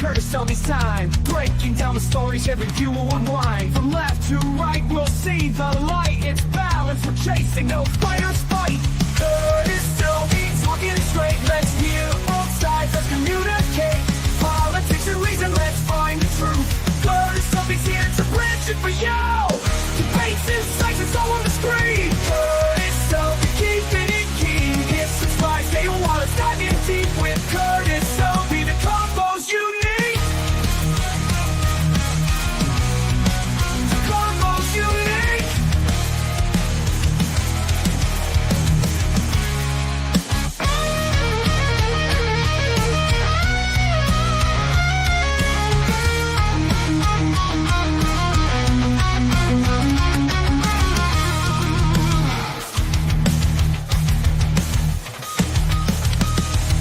Curtis Selby's time. Breaking down the stories, every view will unwind. From left to right, we'll see the light. It's balance, we're chasing, no fighters fight. Curtis Selby talking straight. Let's hear both sides, let's communicate. Politics and reason, let's find the truth. Curtis Selby's here to bridge it for you. Debates, insights, it's all on the screen. Curtis Selby, keeping it keen. Hit subscribe, stay on while it's diving deep with Curtis Selby. The combos you need. The combos you need.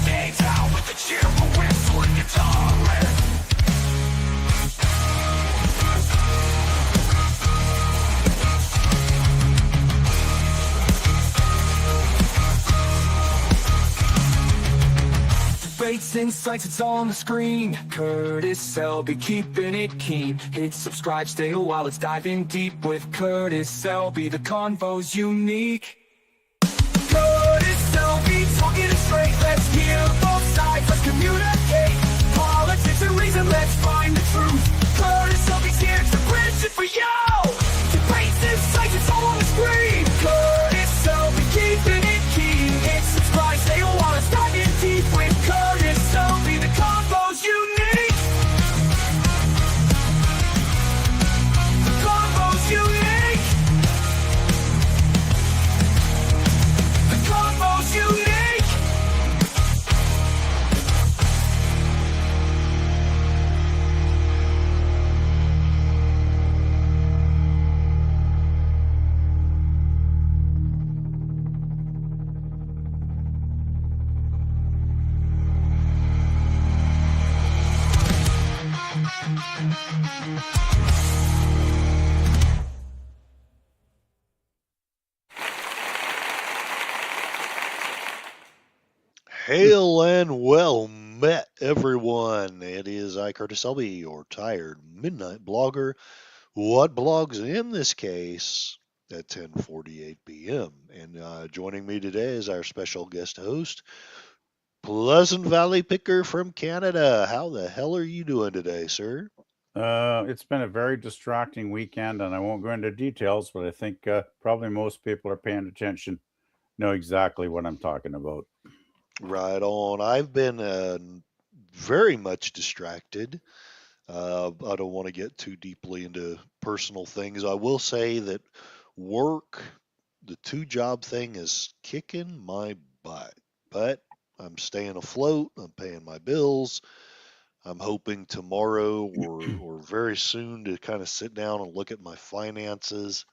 A-Town with the cheerful whistle and guitar riff. Debates, insights, it's all on the screen. Curtis Selby, keeping it keen. Hit subscribe, stay a while, it's diving deep with Curtis Selby. The convo's unique. Curtis Selby, talking it straight. Let's hear both sides, let's communicate. Politics and reason, let's find the truth. Curtis Selby's here to bridge it for you. Debates, insights, it's all on the screen. Curtis Selby, keeping it keen. Hit subscribe, stay a while, it's diving deep with Curtis Selby. The combos unique. The combos unique. The combos unique. Hail and well met, everyone. It is I, Curtis Selby, your tired midnight blogger. What blogs in this case at 10:48 p.m. And joining me today is our special guest host, Pleasant Valley Picker from Canada. How the hell are you doing today, sir? It's been a very distracting weekend, and I won't go into details, but I think probably most people are paying attention, know exactly what I'm talking about. Right on. I've been very much distracted. I don't want to get too deeply into personal things. I will say that work, the two-job thing is kicking my butt, but I'm staying afloat. I'm paying my bills. I'm hoping tomorrow or very soon to kind of sit down and look at my finances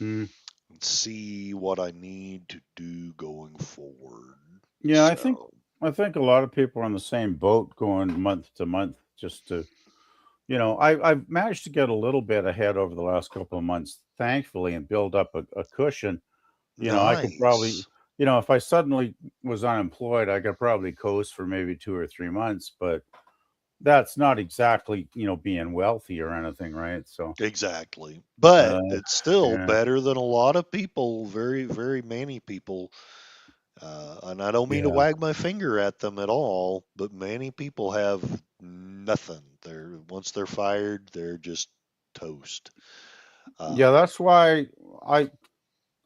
Mm. and see what I need to do going forward. Yeah, So, I think a lot of people are on the same boat going month to month just to, I've managed to get a little bit ahead over the last couple of months, thankfully, and build up a cushion. I could probably, nice. if I suddenly was unemployed, I could probably coast for maybe 2 or 3 months, but that's not exactly, being wealthy or anything, right? So, Exactly. But uh, it's still yeah, better than a lot of people, very, very many people. And I don't mean to yeah. wag my finger at them at all, but many people have nothing. Once they're fired, they're just toast. Yeah, Um, that's why I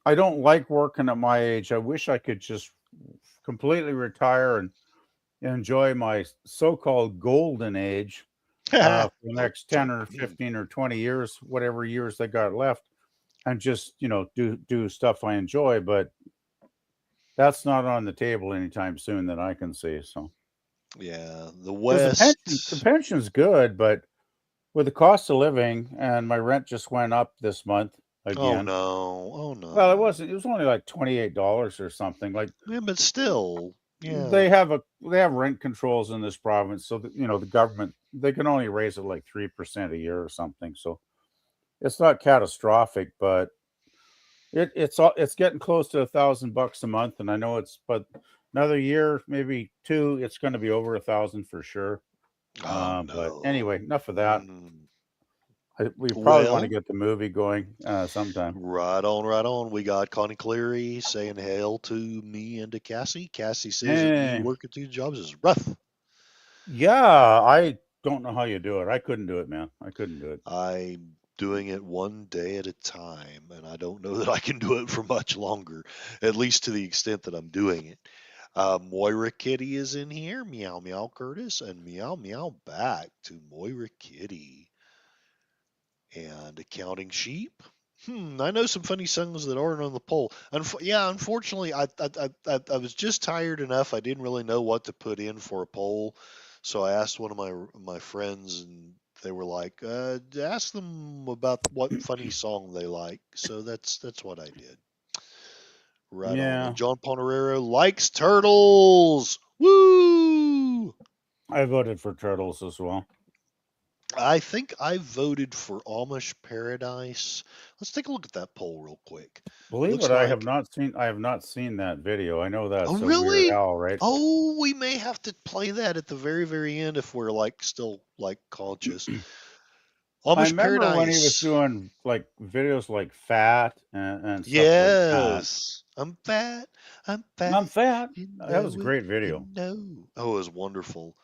I don't like working at my age. I wish I could just completely retire and enjoy my so-called golden age for the don't next 10 don't. or 15 or 20 years, whatever years they got left, and just, do stuff I enjoy, but that's not on the table anytime soon that I can see. So, Yeah, the because the West. pension's good, but with the cost of living and my rent just went up this month Oh again. no, oh Well, no. it was only like $28 or something. Like Yeah, but still, yeah, they have rent controls in this province, so that, the government, they can only raise it like 3% a year or something. So it's not catastrophic, but it's getting close to $1,000 a month, and I know but another year, maybe two, it's going to be over 1,000 for sure. Oh But anyway, no. enough of that. Mm. We probably want to Well, get the movie going sometime. right on, right on. We got Connie Cleary saying hail to me and to Cassie. Cassie says that me Hey, working 2 jobs is rough. yeah, I don't know how you do it. I couldn't do it, man. I couldn't do it. I'm doing it one day at a time, and I don't know that I can do it for much longer, at least to the extent that I'm doing it. Moira Kitty is in here. Meow meow Curtis and meow meow back to Moira Kitty and Accounting Sheep. I know some funny songs that aren't on the poll. Yeah, unfortunately, I was just tired enough. I didn't really know what to put in for a poll, so I asked one of my friends, and they were like, "Ask them about what funny song they like." So that's what I did. Right on. Yeah, And John Ponerero likes turtles. Woo! I voted for Turtles as well. I think I voted for Amish Paradise. Let's take a look at that poll real quick. Believe it, Looks like, I have not seen that video. I know oh, that's a Weird really? Al, right? Oh, we may have to play that at the very, very end if we're like still like conscious. I Amish remember when he was Paradise. doing like videos like Fat and stuff like that. Yes. I'm fat. I'm I'm fat. fat. You That was a know it. great You video. know. Oh, it was wonderful.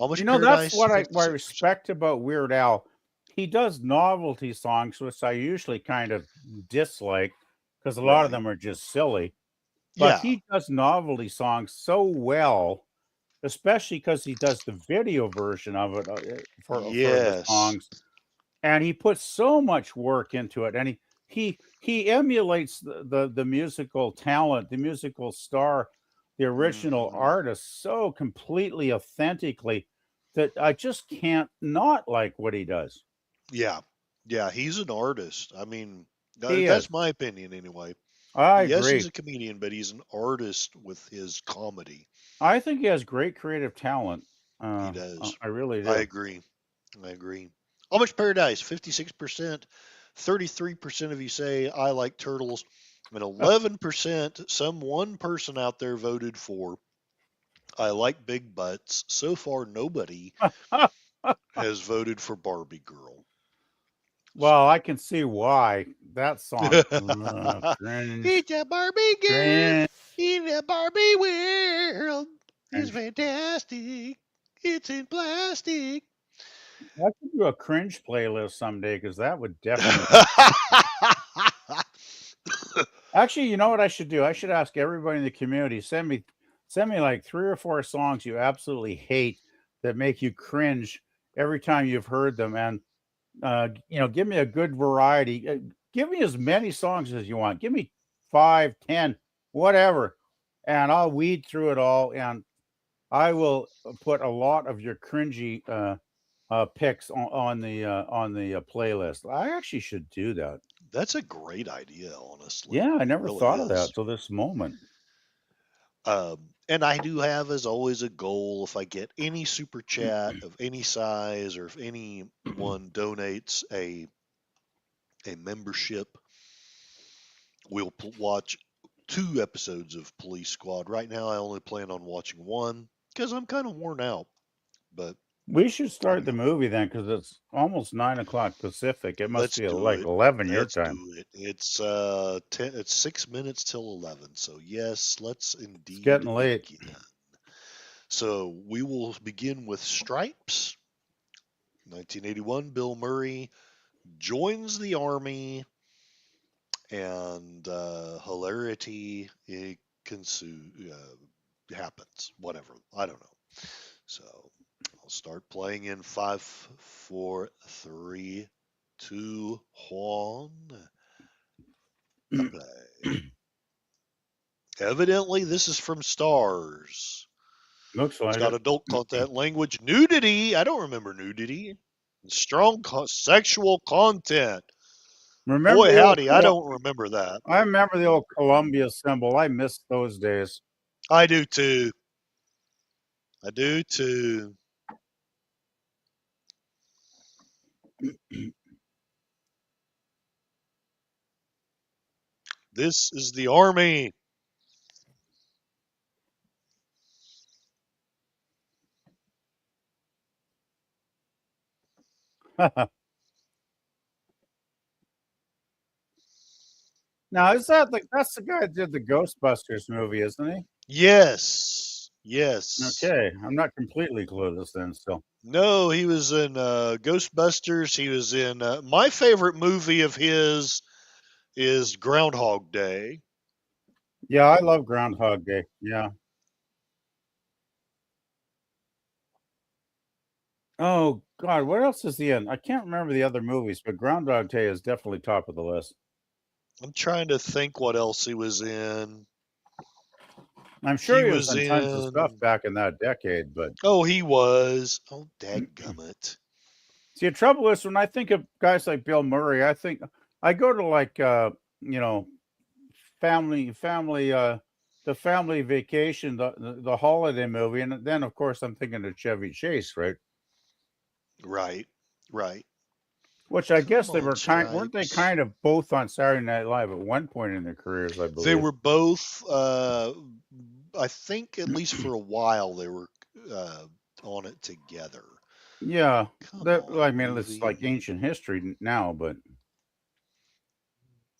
Amish You know, that's Paradise, what I 56%. respect about Weird Al. He does novelty songs, which I usually kind of dislike because a lot of Right. them are just silly. But Yeah. he does novelty songs so well, especially because he does the video version of it for the Yes. songs, and he puts so much work into it, and he emulates the musical talent, the musical star, the original Hmm. artist so completely authentically that I just can't not like what he does. Yeah. Yeah. He's an artist. I mean, He that's is. my opinion anyway. I Yes, he's agree. a comedian, but he's an artist with his comedy. I think he has great creative talent. He does. I really I do. agree. I agree. Amish Paradise, 56%. 33% of you say I like turtles. And 11%, some one person out there voted for I like big butts. So far, nobody has voted for Barbie Girl. Well, I can see why that song. Cringe, It's a Barbie girl cringe. in a Barbie world. It's fantastic. It's in plastic. I could do a cringe playlist someday because that would definitely. Actually, you know what I should do? I should ask everybody in the community send me like 3 or 4 songs you absolutely hate that make you cringe every time you've heard them, and give me a good variety. Give me as many songs as you want. Give me 5, 10, whatever, and I'll weed through it all, and I will put a lot of your cringy picks on the playlist. I actually should do that. That's a great idea, honestly. Yeah, I It never really thought of is. that till this moment. And I do have, as always, a goal. If I get any super chat of any size, or if anyone donates a membership, we'll watch 2 episodes of Police Squad. Right now, I only plan on watching one because I'm kind of worn out. But We should I don't start the know. movie then, because it's almost 9 o'clock Pacific. It must Let's be do like it. 11 your Let's time. do it. It's it's 6 minutes till 11. So yes, let's It's indeed getting late. begin. So we will begin with Stripes. 1981, Bill Murray joins the army, and hilarity happens. Whatever. I don't know. So I'll start playing in 5, 4, 3, 2, 1. Play. Evidently, this is from Stars. Looks It's like got it. adult content, language, nudity. I don't remember nudity. Strong sexual content. Remember Boy, the old howdy, I don't remember that. I remember the old Columbia symbol. I missed those days. I do too. I do too. This is the army. Now, is that that's the guy that did the Ghostbusters movie, isn't he? Yes. Yes. Okay, I'm not completely clueless then. Still, No, he was in Ghostbusters. He was in my favorite movie of his is Groundhog Day. yeah, I love Groundhog Day. Yeah. Oh God, what else is he in? I can't remember the other movies, but Groundhog Day is definitely top of the list. I'm trying to think what else he was in. I'm He sure he was was in tons of stuff in. back in that decade, but Oh, he was. Oh, dadgummit. see, the trouble is when I think of guys like Bill Murray, I go to like you know, family the family vacation, the holiday movie, and then of course I'm thinking of Chevy Chase, right? Right. Right. Which I Come guess they on, were weren't they Stripes. kind of both on Saturday Night Live at one point in their careers, I They believe. were both. I think at least for a while they were uh, on it together. Yeah, Come that on, I mean it's like movie. ancient history now, but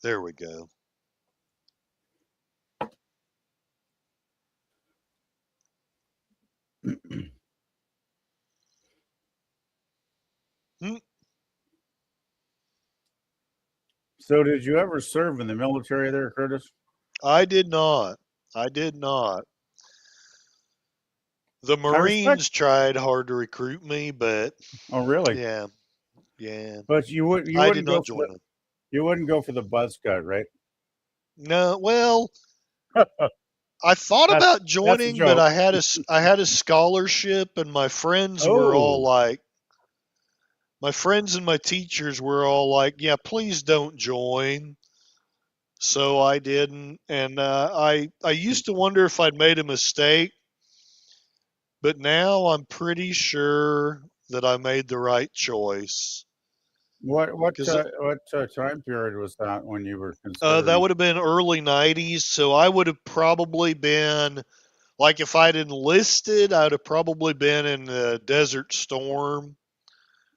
There we go. Hmm, so did you ever serve in the military there, Curtis? I did not. I did not. The I respect. Marines tried hard to recruit me, but Oh, really? yeah, yeah, But you I did wouldn't go not for the join them. you wouldn't go for the buzz cut, right? No, well, I thought That's about that's a joining, but joke. I had a scholarship, and Oh, my friends and my teachers were all like, "Yeah, please don't join." So I didn't, and I used to wonder if I'd made a mistake, but now I'm pretty sure that I made the right choice because what time period was that when you were that considering? would have been early '90s. So I would have probably been like if I'd enlisted, I'd have probably been in the Desert Storm.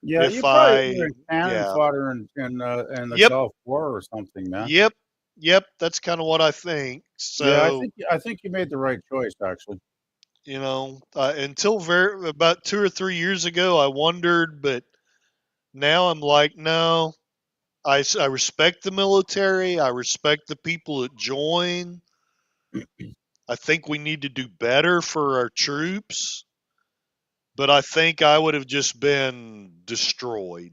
Yeah, If you probably were I, in cannon yeah, fodder in the yep, Gulf War or something, man. yep, yep. That's kind of what I think. Yeah, So I think you made the right choice, actually. until very about 2 or 3 years ago, I wondered, but now I'm like, no. I respect the military. I respect the people that join. I think we need to do better for our troops, but I think I would have just been destroyed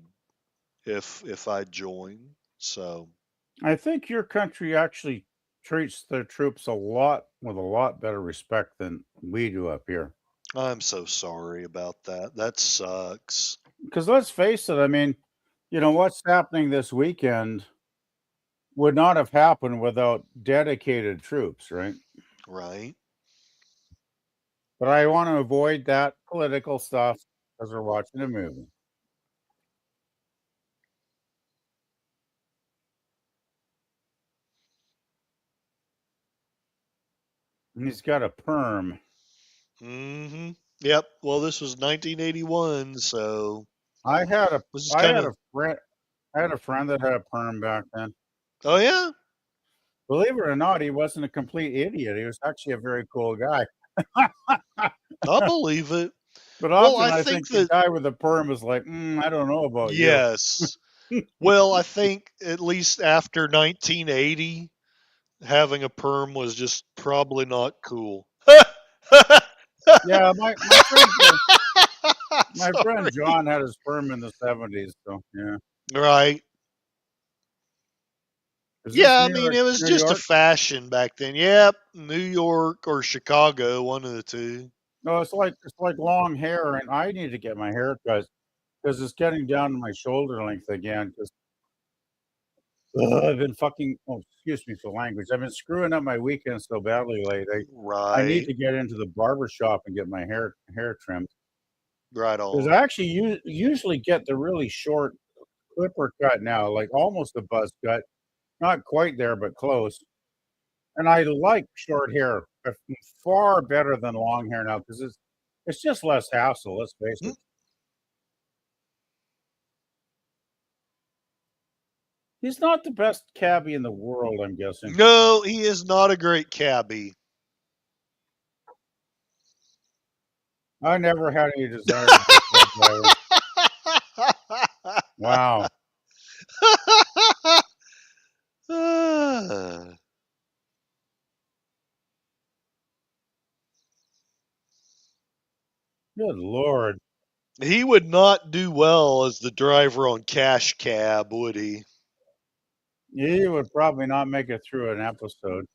if I joined. So I think your country actually treats their troops a lot with a lot better respect than we do up here. I'm so sorry about that. That sucks. Because let's face it, I mean, what's happening this weekend would not have happened without dedicated troops, right? Right? But I want to avoid that political stuff because we're watching a movie. And he's got a perm. Mm-hmm. Yep. Well, this was 1981, so I had a this is I kind had of. a friend I had a friend that had a perm back then. Oh yeah, Believe it or not, he wasn't a complete idiot. He was actually a very cool guy. I believe it. But Well, often I I think think the that guy with the perm is like, I don't know about you. yes. Well, I think at least after 1980, having a perm was just probably not cool. Yeah, my friend Sorry. John had his perm in the 70s. So yeah, Right. is this Yeah, I mean, it was New just a York? fashion back then. Yep, New York or Chicago, one of the two. No, it's like long hair, and I need to get my hair cut because it's getting down to my shoulder length again. Because I've been fucking. Oh, excuse me for language. I've been screwing up my weekends so badly lately. I need Right. to get into the barber shop and get my hair trimmed. Right Because on. I actually usually get the really short clipper cut now, like almost a buzz cut. Not quite there, but close. And I like short hair far better than long hair now because it's just less hassle. Let's face Hmm, it. He's not the best cabbie in the world, I'm guessing. No, he is not a great cabbie. I never had any desire to be a cab driver. Wow. Good Lord. He would not do well as the driver on Cash Cab, would he? He would probably not make it through an episode.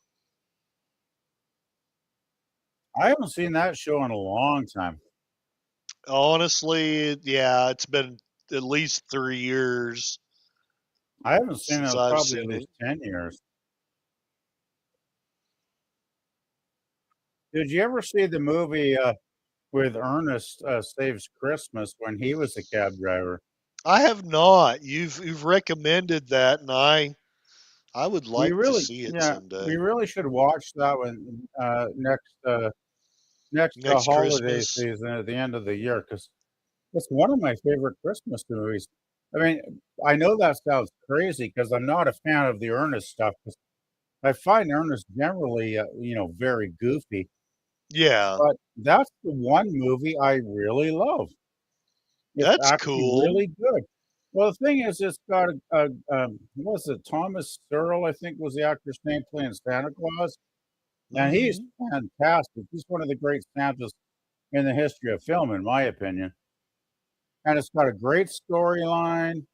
I haven't seen that show in a long time. Honestly, yeah, it's been at least 3 years I haven't seen it since in I've probably at seen least it. 10 years. Did you ever see the movie with Ernest Saves Christmas when he was a cab driver? I have not. You've recommended that, and I would We like to really, see it yeah, we someday. really should watch that one next Next holiday Christmas. season at the end of the year because it's one of my favorite Christmas movies. I mean, I know that sounds crazy because I'm not a fan of the Ernest stuff. 'Cause I find Ernest generally, very goofy. Yeah, But that's the one movie I really love. It's that's actually cool. really good. Well, the thing is, it's got what was it? Thomas Searle, I think, was the actor's name playing Santa Claus, and he's Hmm. fantastic. He's one of the great Santas in the history of film, in my opinion. And it's got a great storyline.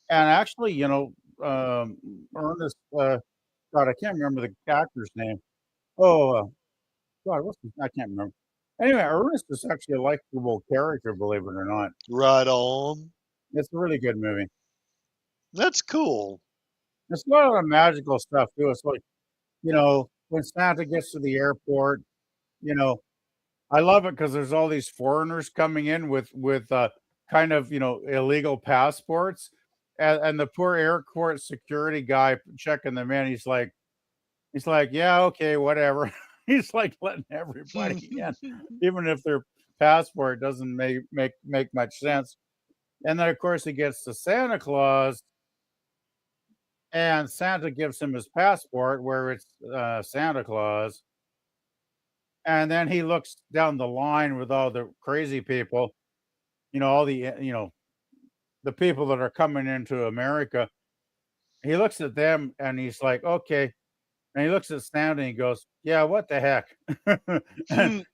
And actually, um, Ernest, God, I can't remember the actor's name. Oh, God, I can't remember. Anyway, Ernest is actually a likable character, believe it or not. Right on. It's a really good movie. That's cool. It's got a lot of magical stuff too. It's like, when Santa gets to the airport, you know, I love it because there's all these foreigners coming in with kind of, illegal passports. And the poor airport security guy checking them in, he's like, yeah, okay, whatever. He's like letting everybody in, even if their passport doesn't make much sense. And then of course he gets to Santa Claus, and Santa gives him his passport where it's Santa Claus. And then he looks down the line with all the crazy people, all the people that are coming into America. He looks at them and he's like, okay. And he looks at Santa and he goes, yeah, what the heck? And,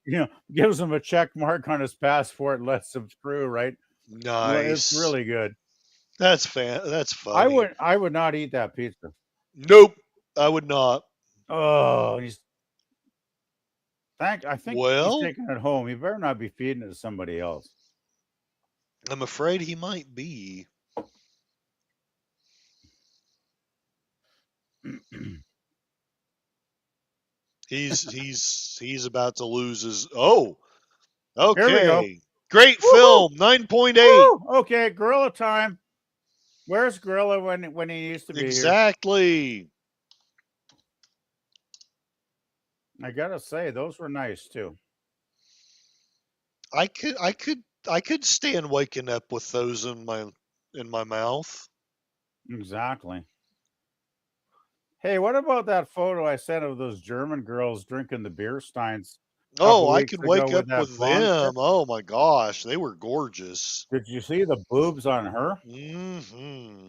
gives him a check mark on his passport and lets him through, right? Well, it's Nice. really good. That's That's funny. I would not eat that pizza. Nope, I would not. Oh, I think he's Well, taking it home. He better not be feeding it to somebody else. I'm afraid he might be. He's about to lose his. Oh, Here we go. okay. Great Woohoo! film, 9.8. Woo! Okay, gorilla time. Where's Gorilla when he used to be here? Exactly. I gotta say, those were nice too. I could stand waking up with those in my mouth. Exactly. Hey, what about that photo I sent of those German girls drinking the beer steins a Oh, couple I weeks could ago wake with up that with blonde chick? them. Oh my gosh, they were gorgeous. Did you see the boobs on her? Hmm.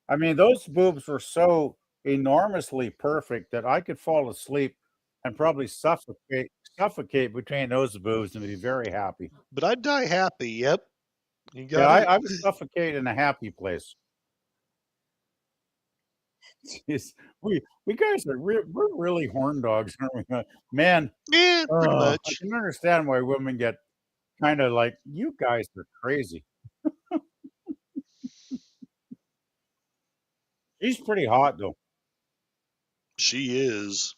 I mean, those boobs were so enormously perfect that I could fall asleep and probably suffocate between those boobs and be very happy. But I'd die happy. Yep. You Yeah, got it. I would suffocate in a happy place. Jeez, we guys we're really horn dogs, aren't we? Man, Yeah, pretty I much. can understand why women get kind of like, you guys are crazy. She's pretty hot though. She is.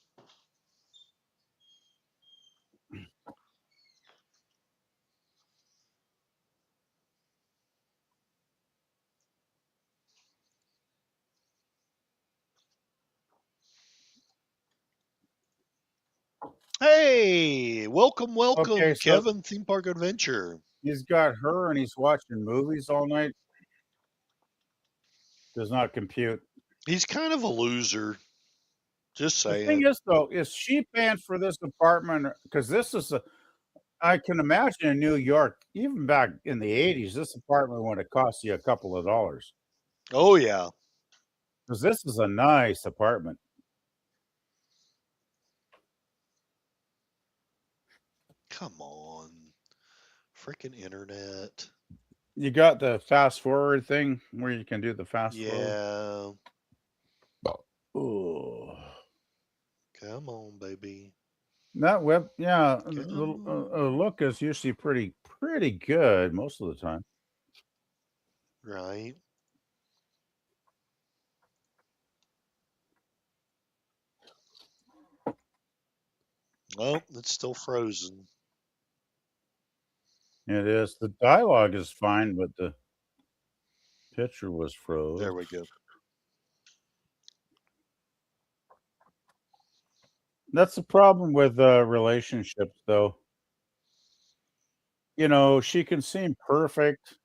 Hey, welcome, Okay, welcome, so Kevin, Theme Park Adventure. he's got her and he's watching movies all night. Does not compute. He's kind of a loser. Just The thing saying. is, though, is she paying for this apartment? Because this is a I can imagine in New York, even back in the '80s, this apartment would have cost you a couple of dollars. Oh yeah. Because this is a nice apartment. Come on. Freaking internet. You got the fast forward thing where you can do the fast forward. Yeah. Ooh. Come on, baby. That web, yeah, Come look is usually pretty good most of the time. Right. Well, it's still frozen. It is. The dialogue is fine, but the picture was froze. There we go. That's the problem with relationships, though. You know, she can seem perfect,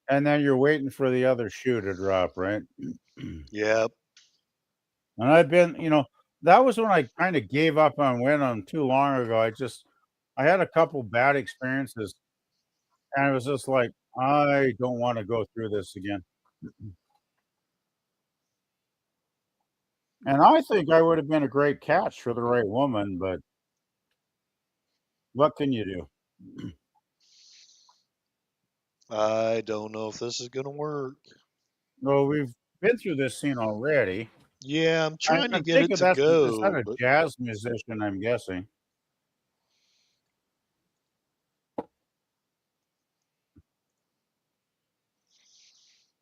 and then you're waiting for the other shoe to drop, right? Yep. And I've been, that was when I kind of gave up on Venom too long ago. I had a couple bad experiences, and it was just like, I don't want to go through this again. And I think I would have been a great catch for the right woman, but what can you do? I don't know if this is going to work. Well, we've been through this scene already. Yeah, I'm trying to I'm get it thinking to is that go, a but jazz musician, I'm guessing.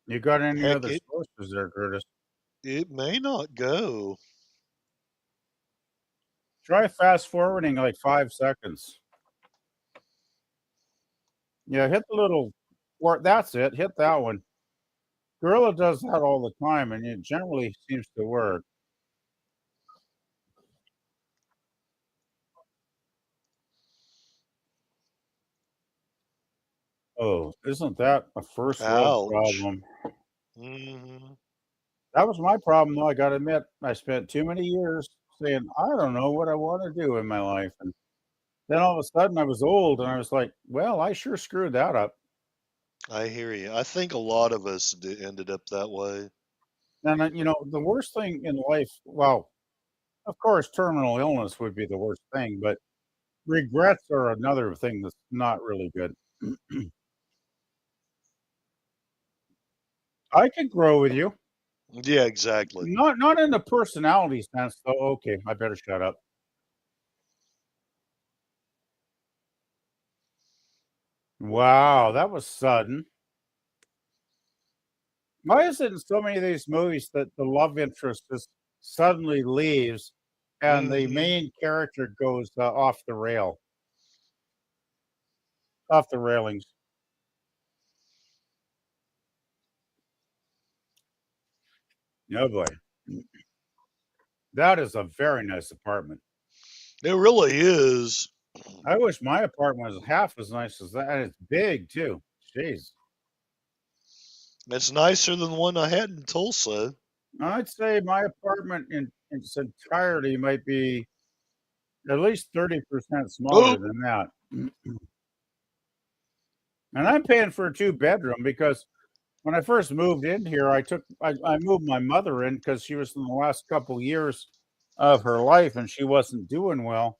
You got any heck, other sources there, Curtis? it may not go. Try fast forwarding like 5 seconds. Yeah, hit the little or that's it, hit that one. Gorilla does that all the time, and it generally seems to work. Oh, isn't that a first world Ouch. problem? Hmm. That was my problem, though, I gotta admit. I spent too many years saying, "I don't know what I wanna do in my life," and then all of a sudden I was old, and I was like, "Well, I sure screwed that up." I hear you. I think a lot of us ended up that way. And, the worst thing in life, well, of course, terminal illness would be the worst thing, but regrets are another thing that's not really good. I could grow with you. Yeah, exactly. Not in the personality sense, though. Okay, I better shut up. Wow, that was sudden. Why is it in so many of these movies that the love interest just suddenly leaves and the Hmm. main character goes off the railings? Oh boy, that is a very nice apartment. It really is. I wish my apartment was half as nice as that. And it's big too. Jeez. It's nicer than the one I had in Tulsa. I'd say my apartment in its entirety might be at least 30% smaller Oh, than that. And I'm paying for a two-bedroom because when I first moved in here, I moved my mother in because she was in the last couple years of her life and she wasn't doing well.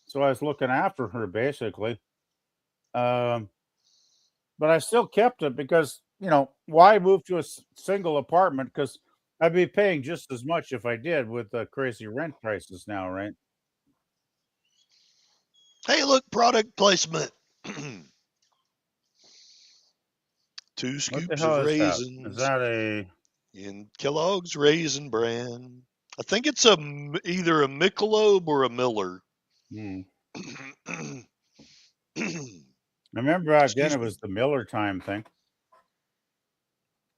So I was looking after her basically. Um, but I still kept it because, why move to a single apartment? Because I'd be paying just as much if I did with the crazy rent prices now, right? hey, look, product placement. Two What the scoops of hell is that? Is raisins that a in Kellogg's Raisin Bran. I think it's either a Michelob or a Miller. hmm. I remember back then Excuse it me. was the Miller time thing.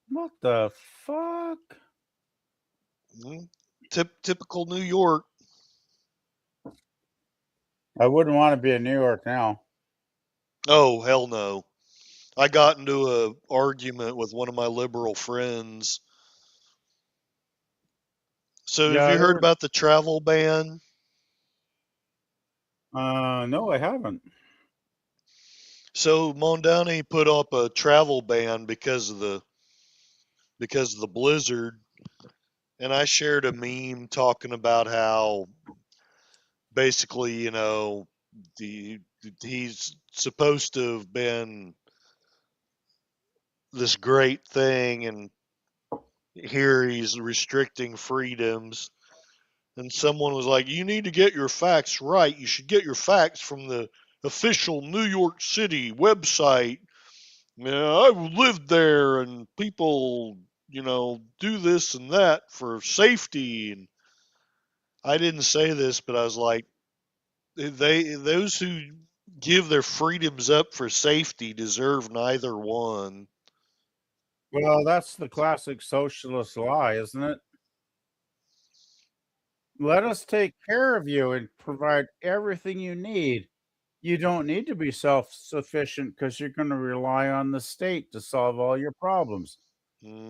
What the fuck? Mm, typical New York. I wouldn't want to be in New York now. Oh, hell no. I got into a argument with one of my liberal friends So have Yeah, you there heard were. about the travel ban? No, I haven't. So Mondani put up a travel ban because of the blizzard, and I shared a meme talking about how basically, the he's supposed to have been this great thing, and here he's restricting freedoms. And someone was like, "You need to get your facts right. You should get your facts from the official New York City website. Yeah, I lived there, and people, do this and that for safety." And I didn't say this, but I was like, those who give their freedoms up for safety deserve neither one. Well, that's the classic socialist lie, isn't it? Let us take care of you and provide everything you need. You don't need to be self sufficient because you're going to rely on the state to solve all your problems.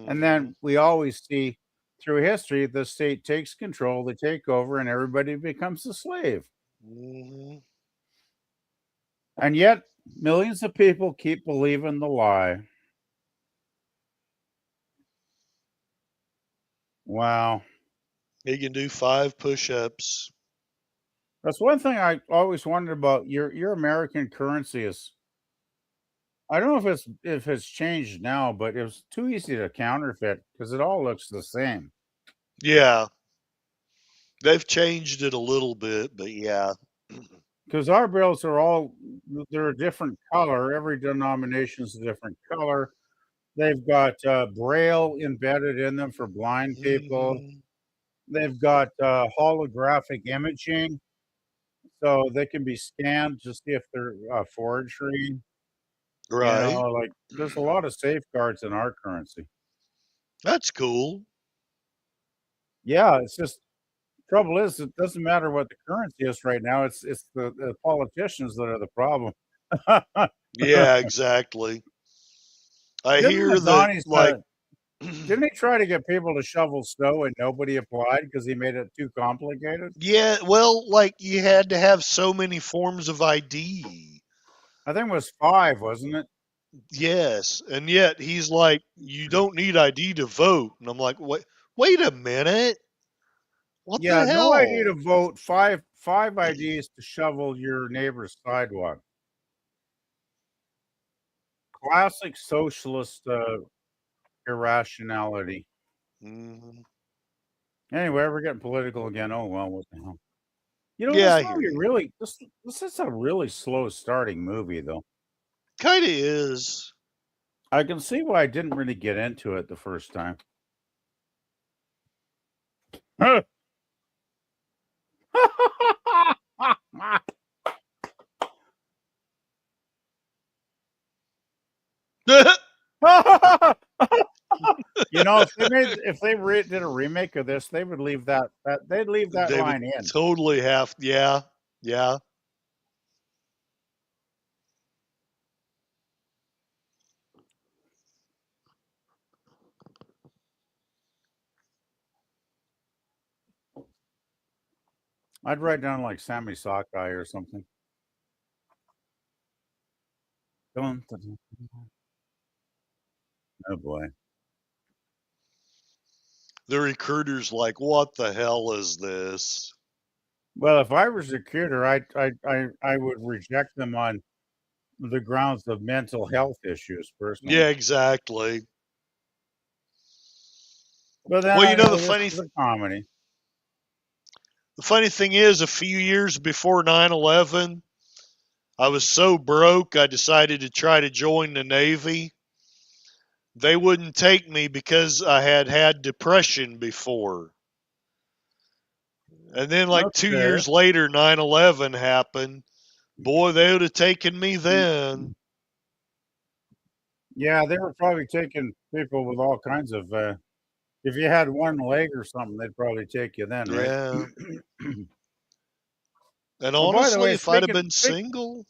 And Hmm. then we always see through history the state takes control, they take over, and everybody becomes a slave. Hmm. And yet, millions of people keep believing the lie. Wow. He can do 5 push-ups. That's one thing I always wondered about your American currency is I don't know if it's changed now, but it was too easy to counterfeit because it all looks the same. Yeah, they've changed it a little bit, but yeah. Because our bills are all they're a different color. Every denomination is a different color. They've got braille embedded in them for blind people. Hmm. They've got holographic imaging, so they can be scanned to see if they're forgery. Right. Like there's a lot of safeguards in our currency. That's cool. Yeah, it's just trouble is it doesn't matter what the currency is right now. It's the politicians that are the problem. Yeah, exactly. I Didn't hear that, Adani's like, didn't he try to get people to shovel snow and nobody applied because he made it too complicated? yeah, well, like you had to have so many forms of ID. I think it was 5, wasn't it? Yes, and yet he's like, you don't need ID to vote, and I'm like, wait a minute, what the Yeah, no ID to hell? vote, 5 IDs to shovel your neighbor's sidewalk. Classic socialist irrationality. Hmm. Anyway, we're getting political again. Oh well, what the hell? Yeah, This I hear movie you. really this is a really slow starting movie though. Kind of is. I can see why I didn't really get into it the first time. If they did a remake of this, they would leave they'd leave that They would line in. totally have, yeah, yeah. I'd write down like Sammy Sockeye or something. Dun, dun, dun, dun. Oh boy. The recruiter's like, what the hell is this? Well, if I was a recruiter, I would reject them on the grounds of mental health issues personally. Yeah, exactly. But then Well, I know this is a comedy. the funny thing is, a few years before 9/11, I was so broke, I decided to try to join the Navy. They wouldn't take me because I had had depression before. And then, like 2 years Okay. later, 9/11 happened. Boy, they would have taken me then. Yeah, they were probably taking people with all kinds of if you had one leg or something, they'd probably take you then, right? Yeah. And Oh, by the honestly, way, if I'd have been single,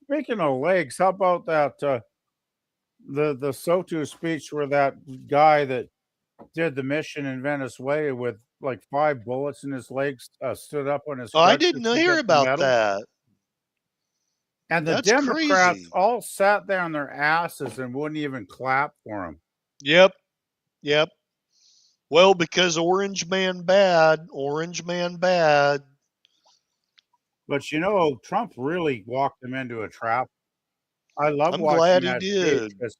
speaking of legs, how about that the SOTU speech where that guy that did the mission in Venezuela with like 5 bullets in his legs, stood up on his Oh, I crutches didn't to hear get the about medal. that. And the That's Democrats crazy. all sat there on their asses and wouldn't even clap for him. Yep. Yep. Well, because Orange Man bad. Orange Man bad. But Trump really walked him into a trap. I love I'm watching glad he that speech did. because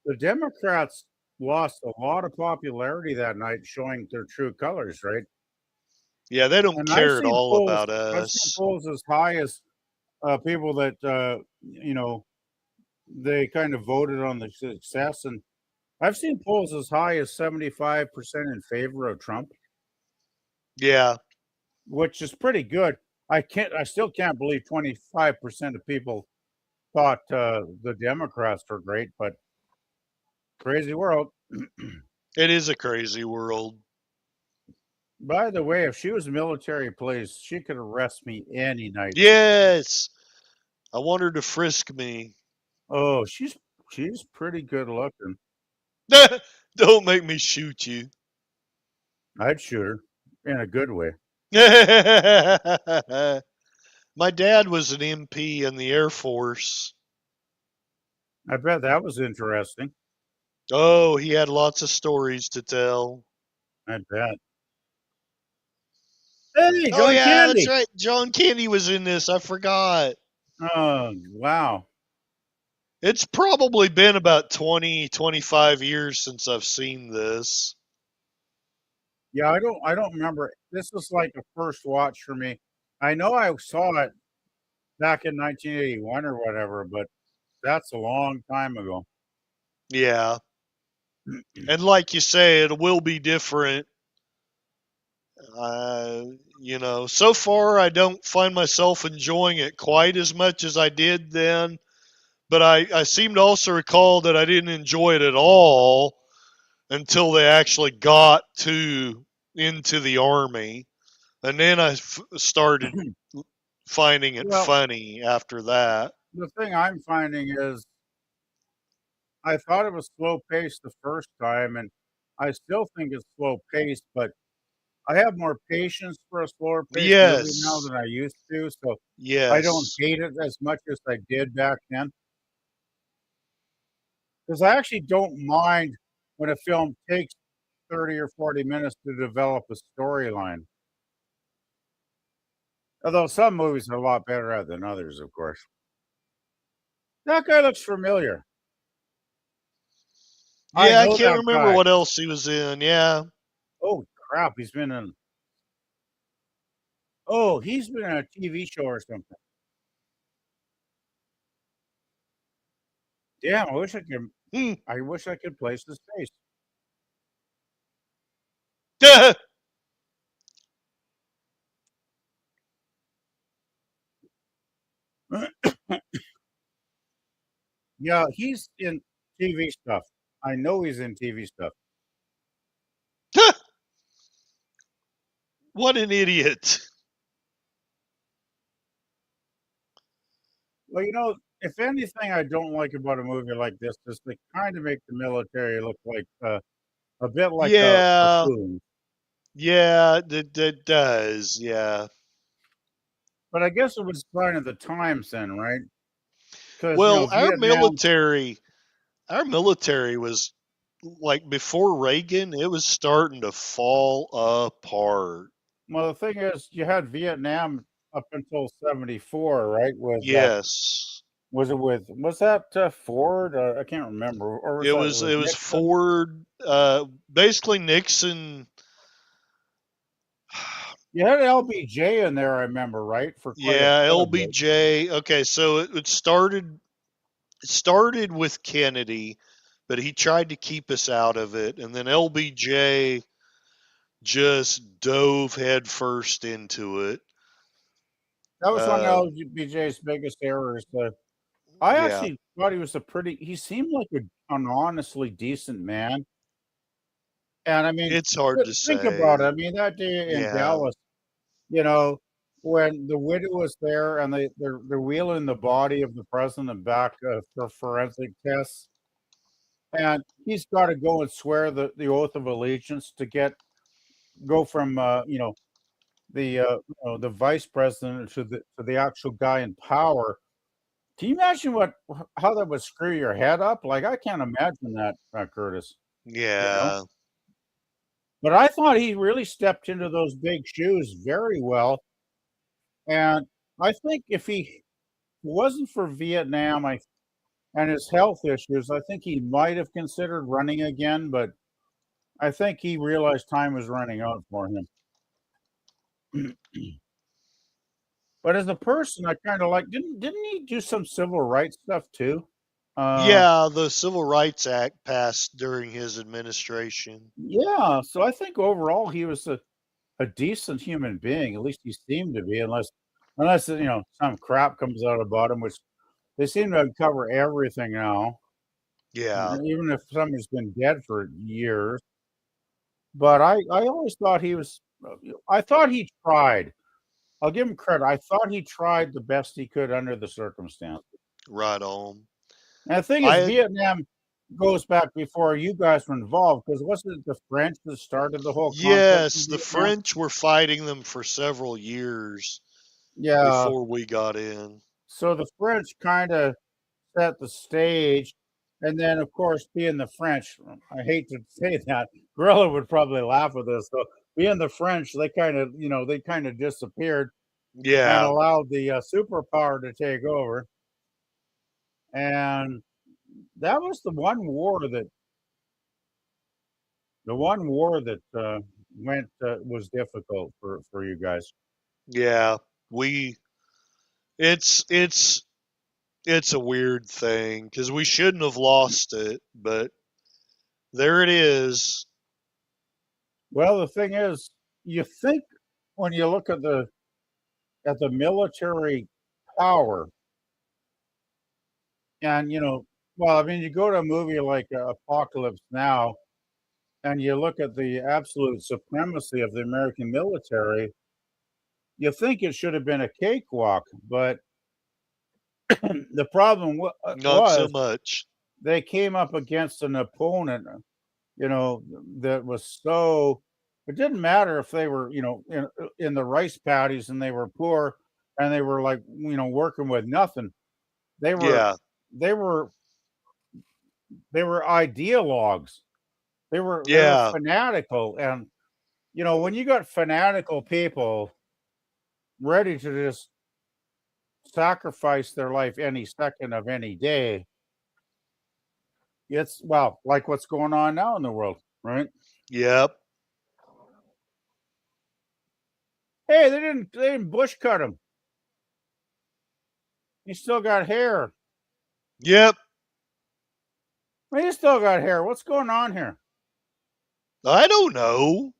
the Democrats lost a lot of popularity that night, showing their true colors, right? Yeah, they don't And I've care at seen all polls. about I've seen us. polls as high as people that they kind of voted on the success, and I've seen polls as high as 75% in favor of Trump, Yeah. which is pretty good. I still can't believe 25% of people thought the Democrats were great, but crazy world. It is a crazy world. By the way, if she was military police, she could arrest me any night. Yes. I want her to frisk me. Oh, she's pretty good looking. Don't make me shoot you. I'd shoot her in a good way. My dad was an MP in the Air Force. I bet that was interesting. Oh, he had lots of stories to tell. I bet. Hey, Oh, John yeah, that's Candy. right. John Candy was in this. I forgot. Oh, wow. It's probably been about 20, 25 years since I've seen this. Yeah, I don't remember. This was like a first watch for me. I know I saw it back in 1981 or whatever, but that's a long time ago. Yeah. And like you say, it will be different. So far I don't find myself enjoying it quite as much as I did then. But I seem to also recall that I didn't enjoy it at all until they actually got into the army. And then I started finding it Well, funny after that. the thing I'm finding is I thought it was slow paced the first time, and I still think it's slow paced, but I have more patience for a slower paced movie now Yes. than I used to, so I don't Yes. hate it as much as I did back then. Because I actually don't mind when a film takes 30 or 40 minutes to develop a storyline. Although some movies are a lot better at than others, of course. That guy looks familiar. I Yeah, I know can't that remember guy. what else he was in. Yeah. Oh crap, he's been in a TV show or something. Damn, Hmm. I wish I could place his face. Yeah, he's in TV stuff. I know he's in TV stuff. What an idiot. Well, if anything I don't like about a movie like this is they kind of make the military look like a bit like a Yeah. buffoon. Yeah, that does. Yeah. But I guess it was sign of the times then, right? Because Well, Vietnam. our military was like before Reagan, it was starting to fall apart. Well, the thing is, you had Vietnam up until '74, right? Yes. Was that Ford? I can't remember, or was It that it was was it was Nixon? Ford basically Nixon. You had LBJ in there, I remember, right? For Yeah, quite a bit. LBJ. Okay, so it started with Kennedy, but he tried to keep us out of it, and then LBJ just dove headfirst into it. That was one of Uh, LBJ's biggest errors. I yeah, actually thought he seemed like an honestly decent man. And I mean, it's hard to think about it. say. I mean, that day in Yeah, Dallas, you know, when the widow was there and they're wheeling the body of the president back for forensic tests. and he's got to go and swear the oath of allegiance to go from the vice president to the actual guy in power. Can you imagine how that would screw your head up? Like I can't imagine that, Curtis. You know, Yeah. but I thought he really stepped into those big shoes very well, and I think if he wasn't for Vietnam, and his health issues, I think he might have considered running again, but I think he realized time was running out for him. But as a person, I kind of like didn't he do some civil rights stuff too? Yeah, the Civil Rights Act passed during his administration. Yeah, so I think overall he was a decent human being. At least he seemed to be, unless some crap comes out about him, which they seem to uncover everything now, Yeah. even if somebody's been dead for years. But I always thought I thought he tried. I'll give him credit. I thought he tried the best he could under the circumstances. Right on. And the thing is, I Vietnam goes back before you guys were involved, because wasn't it the French that started the whole conflict in Yes, the Vietnam? French were fighting them for several years Yeah. before we got in. So the French kind of set the stage. And then, of course, being the French, I hate to say that, Gorilla would probably laugh at this. So being the French, they kind of disappeared and Yeah. allowed the superpower to take over. And that was the one war that was difficult for you guys. Yeah. We it's a weird thing cuz we shouldn't have lost it, but there it is. Well, the thing is, you think when you look at the military power, and well, I mean, you go to a movie like Apocalypse Now, and you look at the absolute supremacy of the American military, you think it should have been a cakewalk, but the problem Not so was much. they came up against an opponent, that was so. It didn't matter if they were, in the rice paddies and they were poor and they were like, working with nothing. They were, Yeah. they were, they were ideologues. They were Yeah. fanatical, and when you got fanatical people ready to just sacrifice their life any second of any day, it's well like what's going on now in the world, right? Yep. Hey, they didn't bush cut him. He still got hair. Yep. He still got hair. What's going on here? I don't know.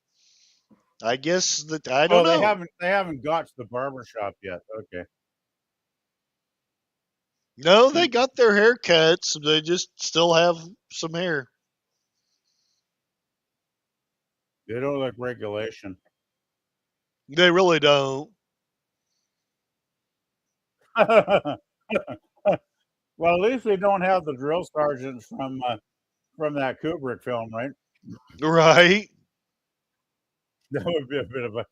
I guess that I Oh, don't know. they haven't got to the barber shop yet. Okay. No, they got their haircuts. They just still have some hair. They don't like regulation. They really don't. Well, at least they don't have the drill sergeants from that Kubrick film, right? Right? That would be a bit of a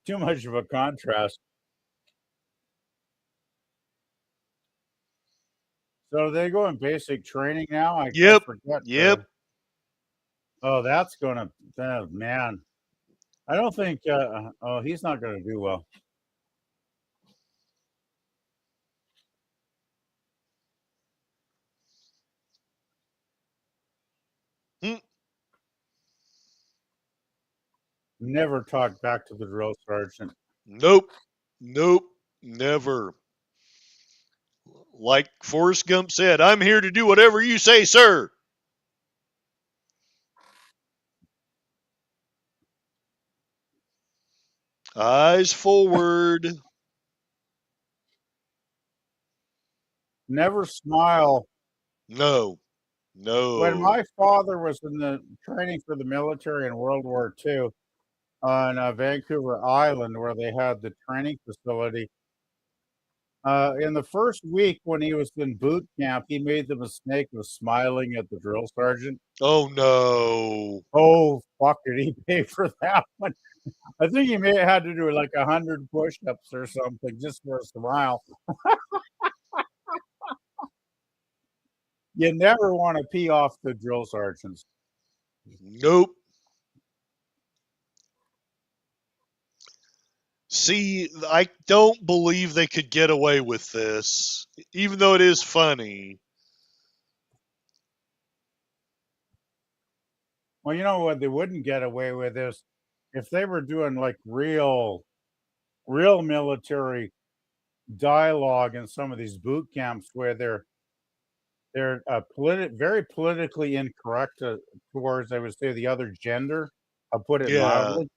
too much of a contrast. So they go in basic training now. I Yep. forget. Yep. Oh, that's gonna. Man, I don't think. Oh, he's not gonna do well. Hmm. Never talk back to the drill sergeant. Nope. Nope. Never. Like Forrest Gump said, I'm here to do whatever you say, sir. Eyes forward. Never smile. No. When No. my father was in the training for the military in World War II on Vancouver Island, where they had the training facility, In the first week when he was in boot camp, he made the mistake of smiling at the drill sergeant. Oh no. Oh, fuck, did he pay for that one? I think he may have had to do like 100 push-ups or something just for a smile. You never want to pee off the drill sergeants. Nope. See, I don't believe they could get away with this, even though it is funny. Well, you know what they wouldn't get away with is if they were doing like real military dialogue in some of these boot camps where they're very politically incorrect towards, I would say, the other gender. I'll put it Yeah. mildly.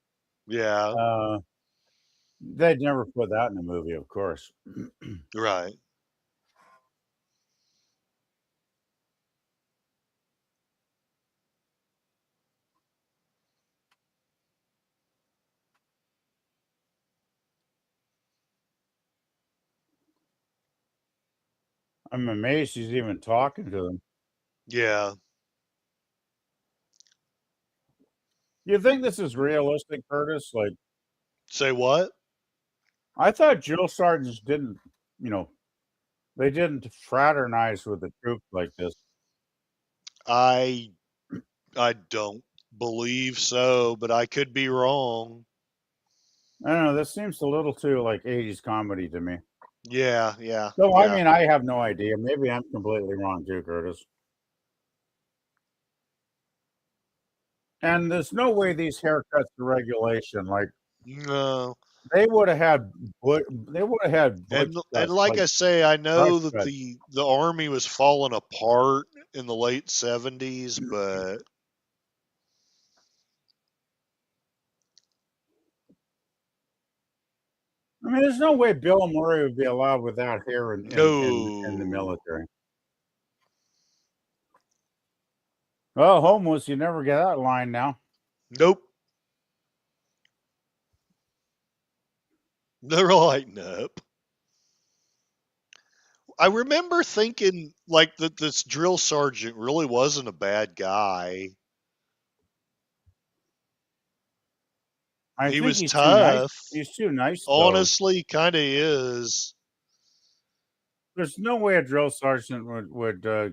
Yeah. They'd never put that in a movie, of course. Right. I'm amazed he's even talking to them. Yeah. You think this is realistic, Curtis? Like, Say what? I thought drill sergeants didn't, you know, they didn't fraternize with the troops like this. I don't believe so, but I could be wrong. I don't know. This seems a little too like 80s comedy to me. Yeah, yeah. So, yeah. I mean, I have no idea. Maybe I'm completely wrong too, Curtis. And there's no way these haircuts are regulation. Like, No. they would have had, they would have had, And butch and cuts, like I say, I know brush that cuts. the army was falling apart in the late 70s, but I mean, there's no way Bill Murray would be allowed without hair in the no. military. Well, homeless, you never get that line now. Nope. They're lighting up. I remember thinking like that this drill sergeant really wasn't a bad guy. I He think was he's too nice. tough. He's too nice, though. Honestly, kind of is. There's no way a drill sergeant would you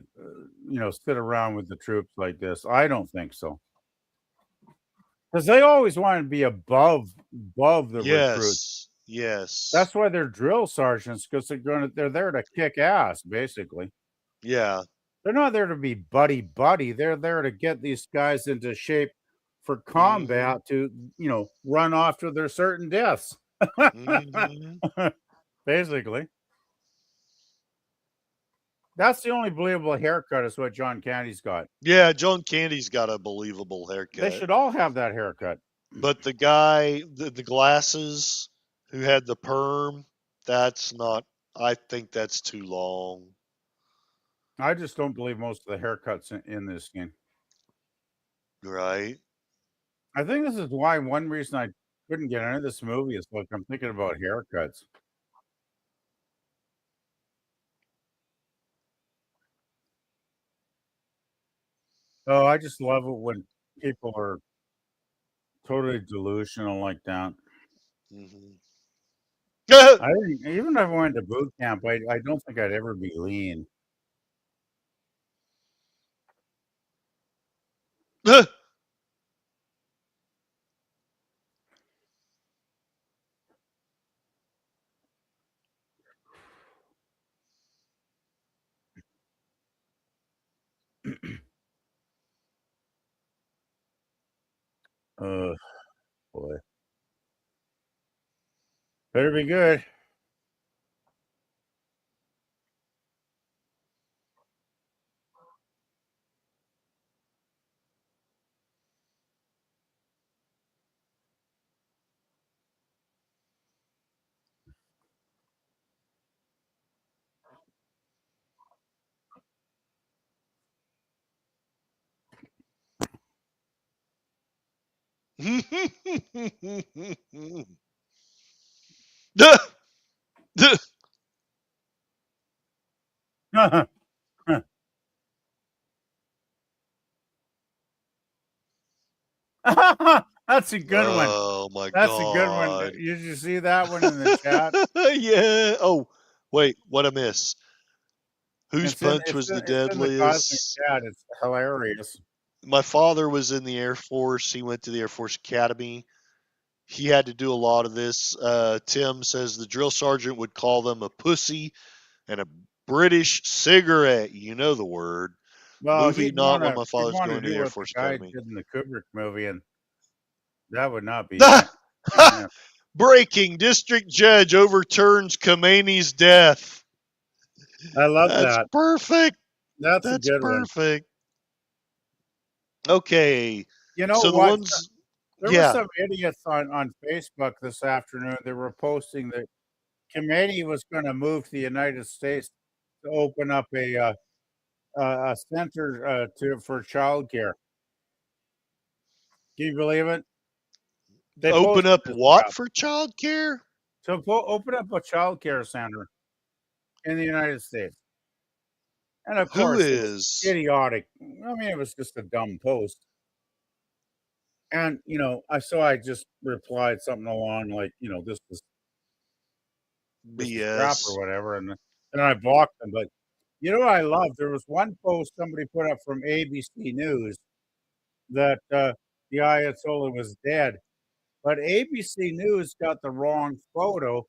know, sit around with the troops like this. I don't think so. Because they always want to be above the recruits. Yes. That's why they're drill sergeants, because they're there to kick ass, basically. Yeah. They're not there to be buddy. They're there to get these guys into shape for combat to, you know, run off to their certain deaths. Mhm. Basically. That's the only believable haircut is what John Candy's got. Yeah, John Candy's got a believable They haircut. should all have that haircut. But the guy, the glasses, who had the perm, that's not. I think that's too long. I just don't believe most of the haircuts in this scene. Right. I think this is why one reason I couldn't get into this movie is like I'm thinking about haircuts. Oh, I just love it when people are totally delusional like that. Hmm. I didn't, even if I went to boot camp, I don't think I'd ever be lean. Oh boy, better be good. That's a good one. Oh my That's a good one. God. Did you see that one in the chat? Yeah. Oh, wait, what I miss? Whose It's in punch was the it's in the cosmic deadliest? chat. It's hilarious. My father was in the Air Force. He went to the Air Force Academy. He had to do a lot of this. Tim says the drill sergeant would call them a pussy and a British cigarette. You know the word. Well, Movie not when my he'd father's want to going to do the Air what the Force guy Academy. did in the Kubrick movie, and that would not be. Yeah. Breaking district judge overturns Khomeini's death. I love That's that. perfect. That's a That's good one. perfect. Okay. You know So the what? ones, There were yeah. some idiots on Facebook this afternoon. They were posting that Khomeini was going to move to the United States to open up a center for childcare. Can you believe it? They Open posted up this what crap. for childcare? So open up a childcare center in the United States. And of Who course, it was is? idiotic. I mean, it was just a dumb post. And, I just replied something along like, this is crap or BS. whatever. And then I blocked them. But you know what I love? There was one post somebody put up from ABC News that the Ayatollah was dead. But ABC News got the wrong photo.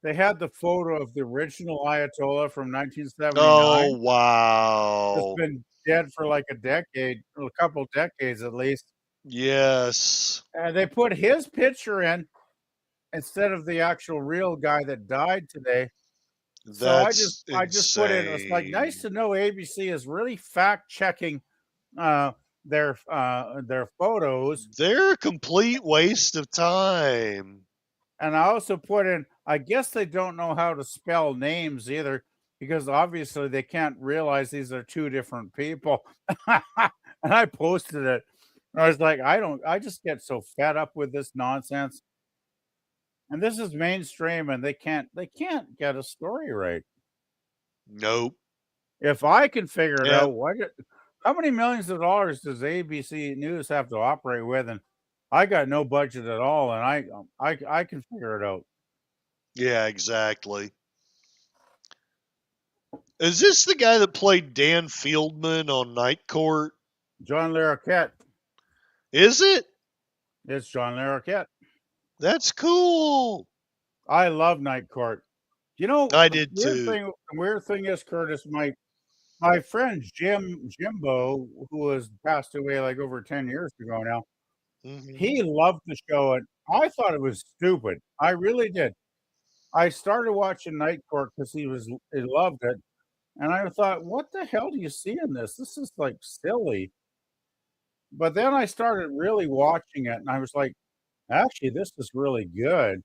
They had the photo of the original Ayatollah from 1979. Oh, That's wow. been dead for like a decade, a couple decades at least. Yes. And they put his picture in instead of the actual real guy that died today. So That's I just put in. It's like nice insane. to know ABC is really fact checking their photos. They're a complete waste of time. And I also put in. I guess they don't know how to spell names either, because obviously they can't realize these are two different people. And I posted it. I was like, I just get so fed up with this nonsense. And this is mainstream, and they can't get a story right. Nope. If I can figure it Yeah. out, how many millions of dollars does ABC News have to operate with? And I got no budget at all, and I can figure it out. Yeah, exactly. Is this the guy that played Dan Fieldman on Night Court? John Larroquette. Is it? It's John Larroquette. That's cool. I love Night Court. You know, I the did too. The weird thing is, Curtis, my friend Jimbo, who has passed away like over 10 years ago now, Mhm. he loved the show, and I thought it was stupid. I really did. I started watching Night Court because he loved it, and I thought, what the hell do you see in this? This is like silly. But then I started really watching it, and I was like, actually, this is really good.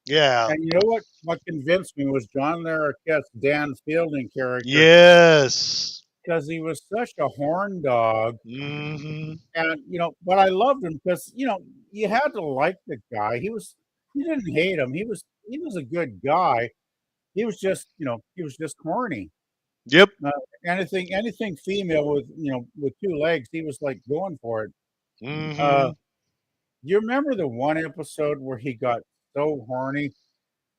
Yeah. And you know what? What convinced me was John Larroquette's Dan Fielding character, Yes. because he was such a horn dog. Hmm. And but I loved him because you had to like the guy. You didn't hate him. He was a good guy. He was just he was just horny. Yep. Anything female with with two legs, he was like going for it. Hmm. You remember the one episode where he got so horny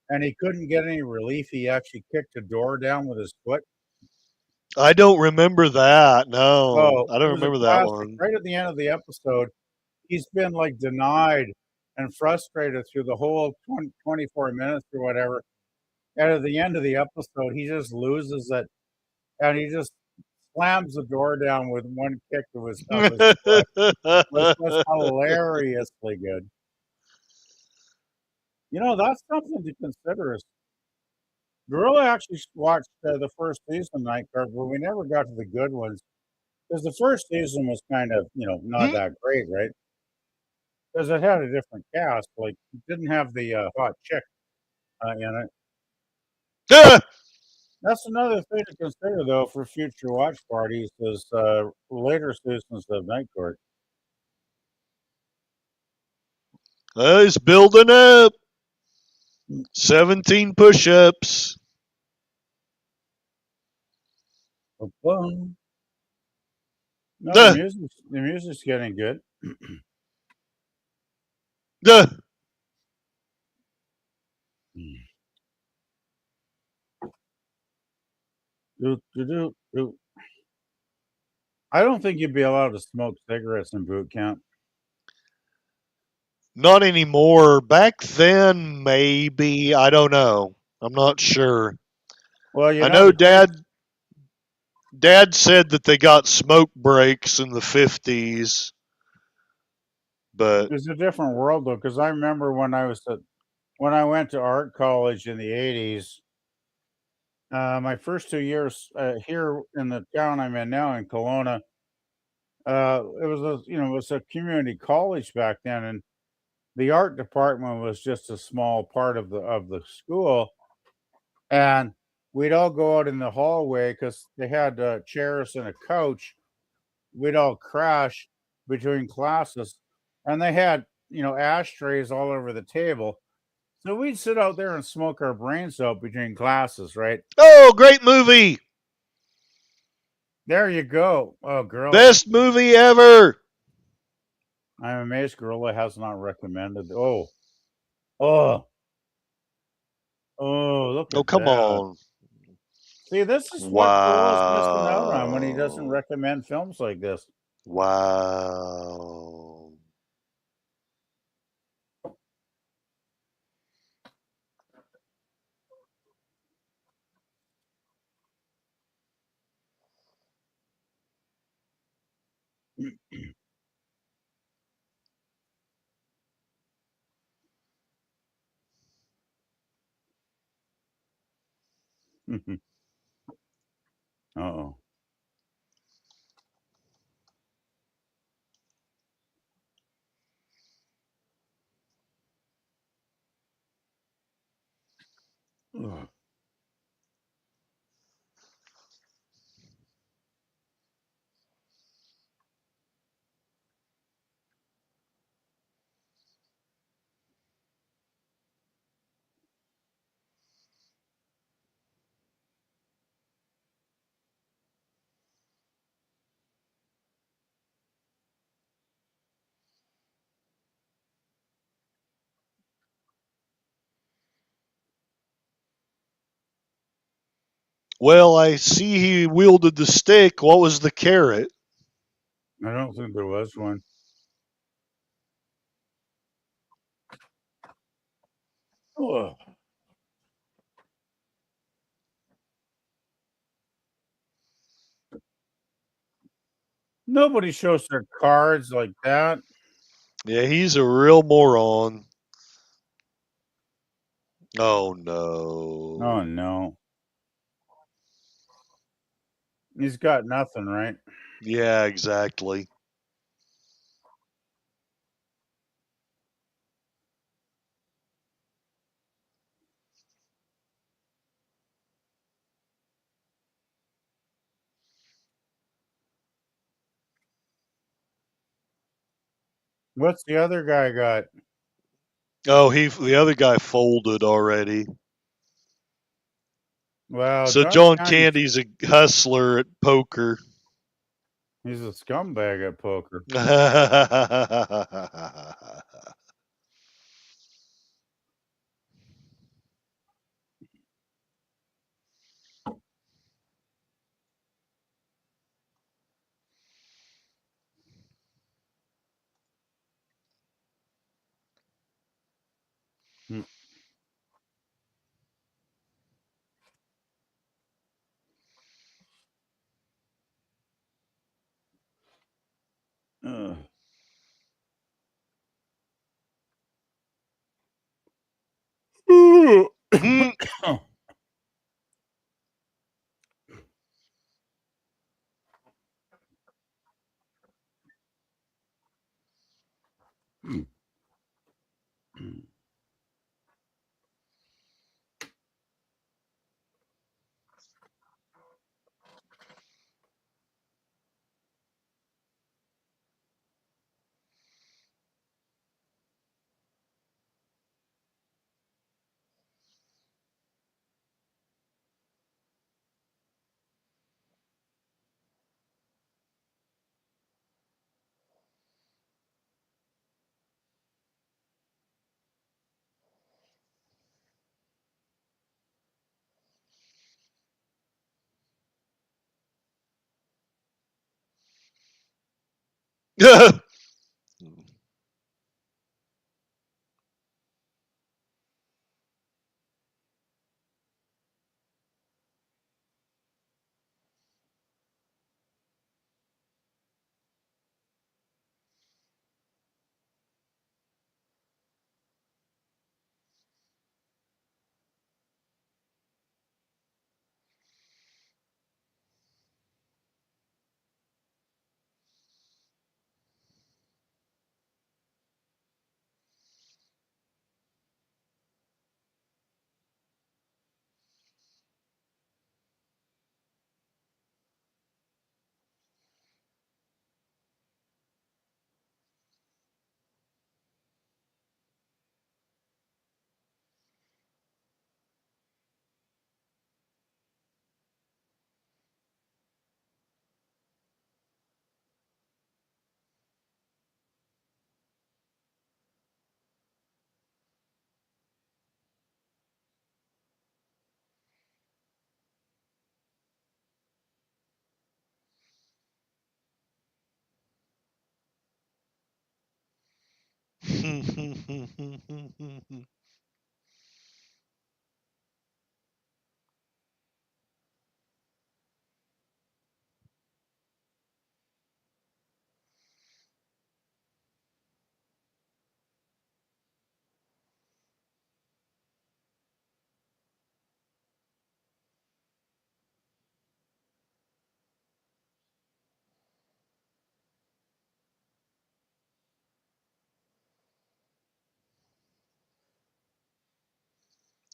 and he couldn't get any relief? He actually kicked a door down with his foot. I don't remember that. No, Oh, I it don't was a remember that classic. one. Right at the end of the episode, he's been like denied and frustrated through the whole 24 minutes or whatever. And at the end of the episode, he just loses it and he just slams the door down with one kick of his foot. It was just hilariously good. That's something to consider. Gorilla actually watched the first season Night Court, but we never got to the good ones because the first season was kind of not that great, right? Because it had a different cast, like it didn't have the hot chick in it. That's another thing to consider, though, for future watch parties is later seasons of Night Court. It's building up. 17 push-ups. Boom. No, the music's getting good. Duh. Do, do, do, do. I don't think you'd be allowed to smoke cigarettes in boot camp. Not anymore. Back then, maybe. I don't know. I'm not sure. Well, you I know know the crazy. Dad said that they got smoke breaks in the 50s, but It's a different world though, because I remember when I went to art college in the '80s. My first 2 years here in the town I'm in now in Kelowna, it was it was a community college back then, and the art department was just a small part of the school, and we'd all go out in the hallway because they had chairs and a couch. We'd all crash between classes, and they had ashtrays all over the table. So we'd sit out there and smoke our brains out between classes, right? oh, great movie. There you go. Oh, girl, Best movie ever. I'm amazed Gorilla has not recommended. Oh, look Oh, at come that. on. See, this is what Gorilla's missing out on when he doesn't Wow. recommend films like this. Wow. Uh-oh. Ugh. Well, I see he wielded the stick. What was the carrot? I don't think there was one. Ugh. Nobody shows their cards like that. Yeah, he's a real moron. Oh, Oh no. no. He's got nothing, right? Yeah, exactly. What's the other guy got? Oh, the other guy folded already. Well, So John John Candy's Candy's a hustler at poker. he's a scumbag at poker. Mm. Ugh. Hmm.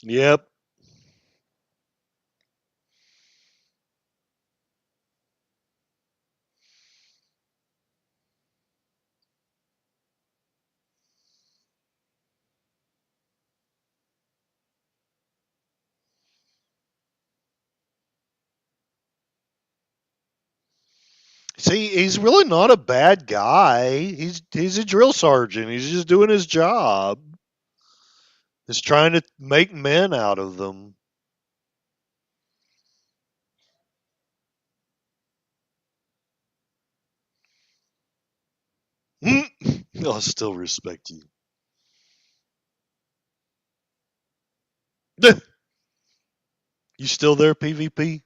Yep. See, he's really not a bad guy. He's a drill sergeant. He's just doing his job. He's trying to make men out of them. I'll still respect you. You still there, PvP?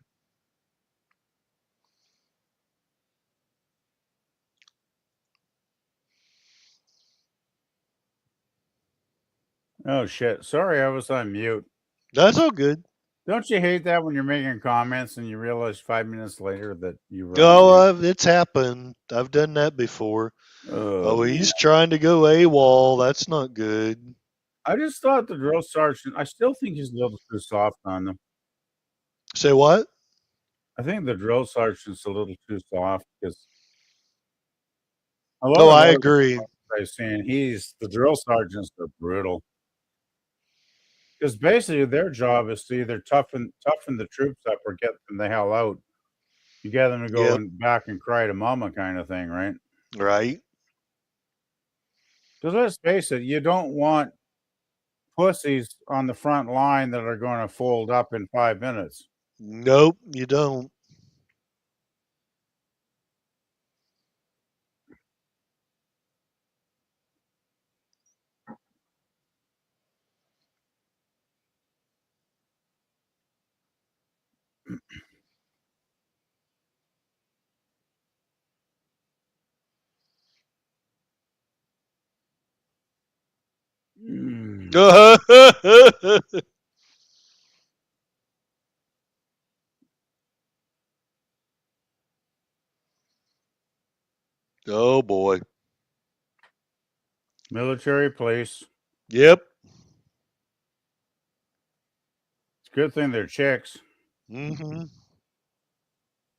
Oh shit! Sorry, I was on mute. That's all good. Don't you hate that when you're making comments and you realize 5 minutes later that you were on mute? Oh, it's happened. I've done that before. Oh, Man. he's trying to go AWOL. That's not good. I just thought the drill sergeant. I still think he's a little too soft on them. Say what? I think the drill sergeant's a little too soft because a Oh, lot of I other agree. guys saying the drill sergeants are brutal because basically their job is to either toughen the troops up or get them the hell out. You get them to go Yep. and back and cry to mama kind of thing, right? Right. Because let's face it, you don't want pussies on the front line that are going to fold up in 5 minutes. Nope, you don't. Mm. Oh boy. Military police. Yep. It's a good thing they're chicks. Mm-hmm.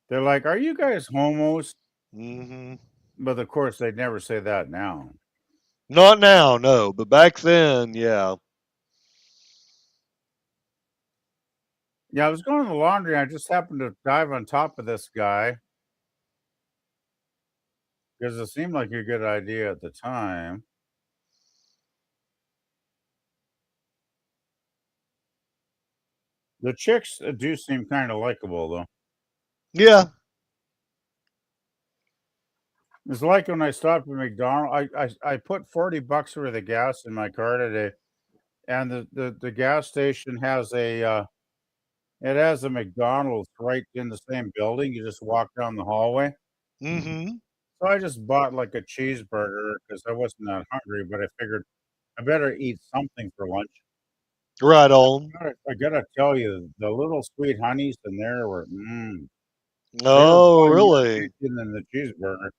They're like, "Are you guys homos?" Mm-hmm. But of course, they'd never say that now. Not now, no. But back then, yeah. Yeah, I was going to the laundry. I just happened to dive on top of this guy because it seemed like a good idea at the time. The chicks do seem kind of likable, though. Yeah. It's like when I stopped at McDonald's. I put $40 worth of gas in my car today, and the gas station has it has a McDonald's right in the same building. You just walk down the hallway. Mm-hmm. So I just bought like a cheeseburger because I wasn't that hungry, but I figured I better eat something for lunch. Right on. I gotta tell you, the little sweet honeys in there were they were Oh, probably more really? tasty than the cheeseburger.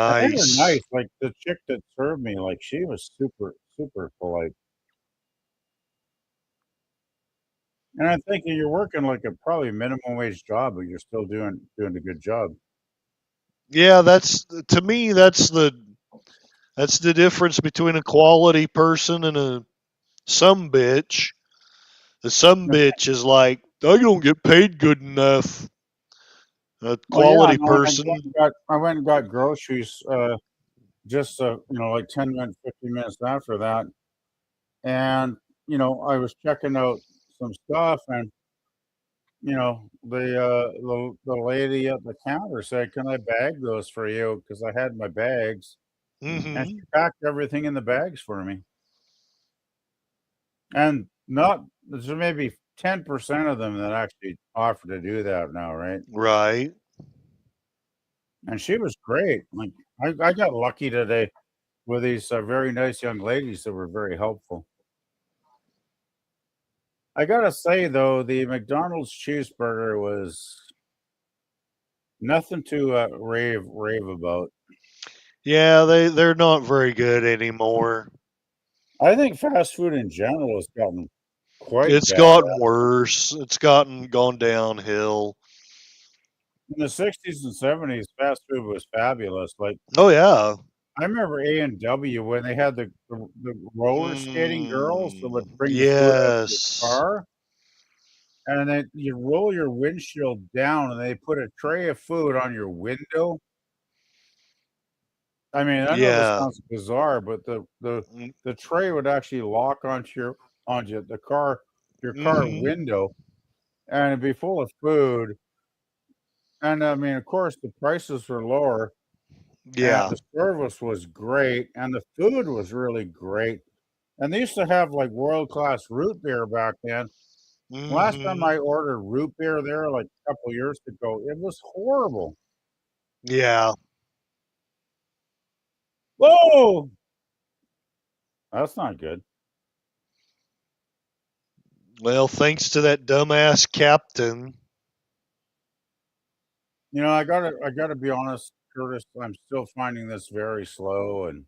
And they were Nice. nice. Like the chick that served me, like she was super, super polite. And I'm thinking you're working like a probably minimum wage job, but you're still doing a good job. Yeah, that's to me. That's the difference between a quality person and a some bitch. The some bitch is like, I don't get paid good enough. A Well, yeah, quality no, person. I went and got groceries just like 10 minutes, 15 minutes after that. And I was checking out some stuff, and the lady at the counter said, "Can I bag those for you?" Because I had my bags, and she Mm-hmm. packed everything in the bags for me. And not there's maybe 10% of them that actually offer to do that now, right? Right. And she was great. Like I got lucky today with these very nice young ladies that were very helpful. I gotta say though, the McDonald's cheeseburger was nothing to rave about. Yeah, they're not very good anymore. I think fast food in general has gotten quite It's bad. gotten worse. It's gone downhill. In the 60s and 70s, fast food was fabulous. Like Oh yeah. I remember A&W when they had the roller skating girls that would bring the food out to your Yes. car, and then you roll your windshield down, and they put a tray of food on your window. I mean, I know this Yeah. sounds bizarre, but the tray would actually lock onto your car Mm-hmm. window, and it'd be full of food. And I mean, of course, the prices were lower, and Yeah. the service was great, and the food was really great. And they used to have like world class root beer back then. Last time Mm-hmm. I ordered root beer there, like a couple years ago, it was horrible. Yeah. Whoa, that's not good. Well, thanks to that dumbass captain. I gotta be honest, Curtis. I'm still finding this very slow, and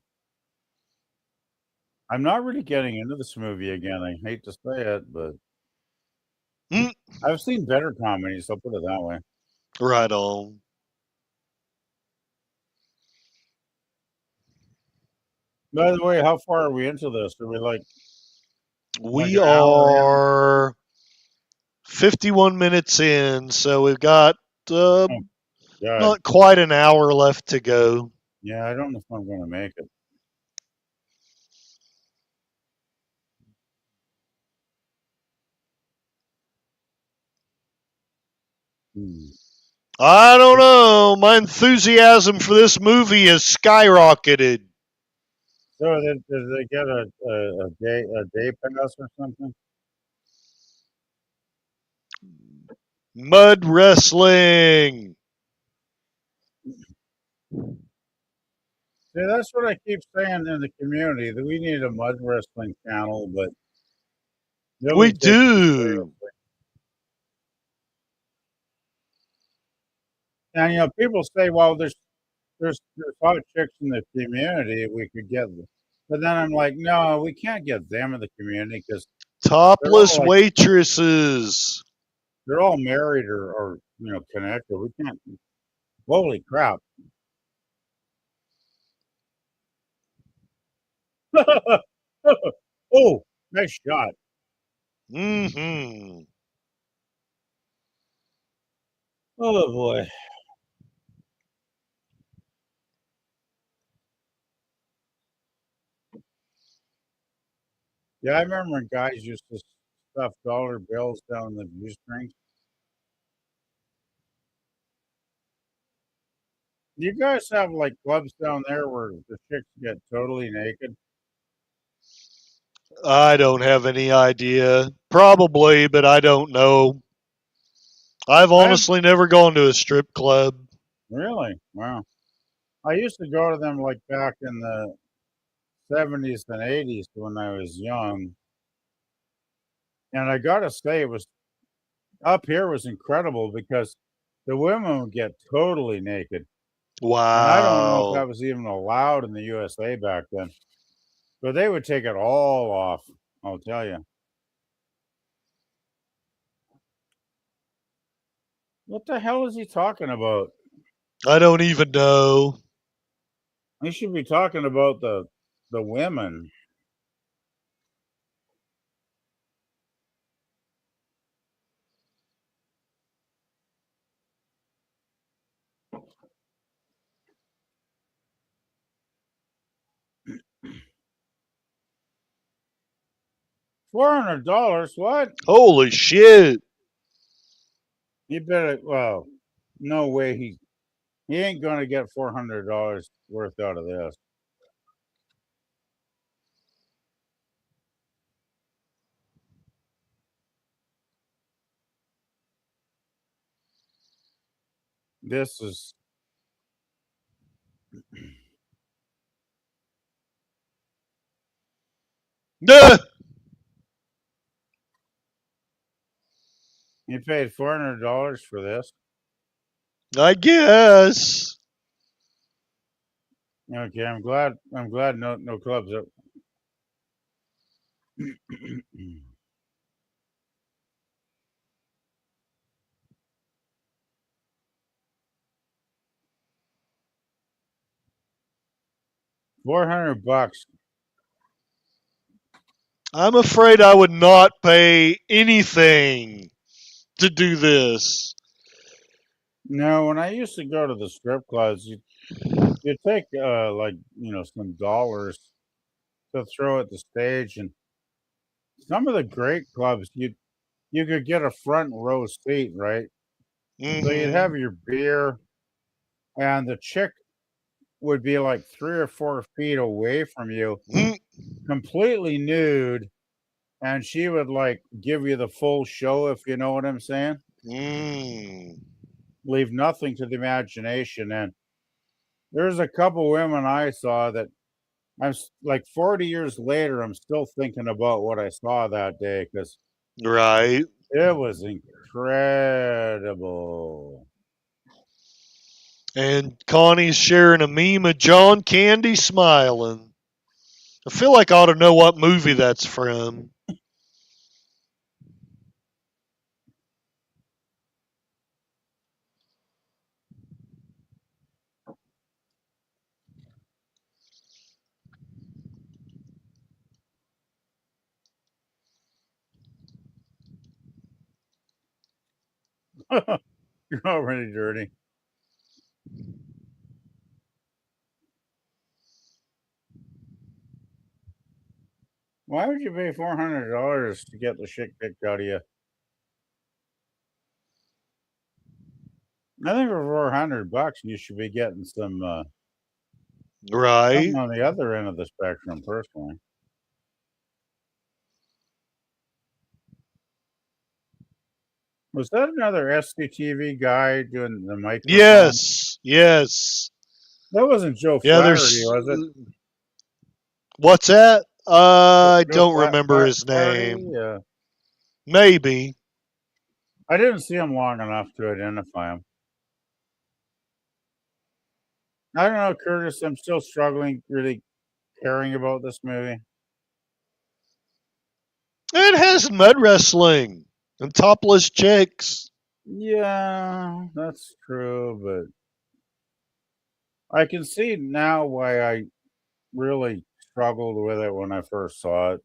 I'm not really getting into this movie again. I hate to say it, but Mm, I've seen better comedies. I'll put it that way. right on. By the way, how far are we into this? Are we like We an hour in? are 51 minutes in, so we've got Oh, God. not quite an hour left to go. Yeah, I don't know if I'm going to make it. Hmm. I don't know. My enthusiasm for this movie has skyrocketed. So did they get a day pass or something? Mud wrestling. See, that's what I keep saying in the community that we need a mud wrestling channel, but We nobody takes it do. seriously. And people say, "Well, there's hot chicks in the community we could get," but then I'm like, "No, we can't get them in the community because they're all Topless like waitresses. they're all married or connected. We can't." Holy crap! Oh, nice shot. Mm-hmm. Oh boy. Yeah, I remember when guys used to stuff dollar bills down the G strings. Do you guys have like clubs down there where the chicks get totally naked? I don't have any idea. Probably, but I don't know. I've I've honestly never gone to a strip club. really, wow. I used to go to them like back in the 70s and 80s when I was young. And I gotta say, it was up here was incredible because the women would get totally naked. And I don't know if Wow. that was even allowed in the USA back then, but they would take it all off. I'll tell you. What the hell is he talking about? I don't even know. He should be talking about the women. $400? What? Holy shit. You better. Well, no way. He ain't gonna get $400 worth out of this. This is. Duh. You paid $400 for this. I guess. Okay, I'm glad. I'm glad no clubs up. $400. I'm afraid I would not pay anything to do this. No, when I used to go to the strip clubs, you take like some dollars to throw at the stage, and some of the great clubs you could get a front row seat, right? So you'd Mm-hmm. have your beer, and the chick would be like 3 or 4 feet away from you, completely nude, and she would like give you the full show, if you know what I'm saying. Mm. Leave nothing to the imagination. And there's a couple women I saw that like 40 years later, I'm still thinking about what I saw that day because Right. it was incredible. And Connie's sharing a meme of John Candy smiling. I feel like I ought to know what movie that's from. You're already dirty. Why would you pay $400 to get the shit kicked out of you? I think for $400, you should be getting something Right. on the other end of the spectrum, personally. Was that another SCTV guy doing the microphone? Yes. Yes. That wasn't Joe Yeah, Flaherty, there's. was it? What's that? I Joe don't remember his Flaherty? name. Yeah. Maybe. I didn't see him long enough to identify him. I don't know, Curtis. I'm still struggling really caring about this movie. It has mud wrestling and topless chicks. Yeah, that's true, but I can see now why I really struggled with it when I first saw it.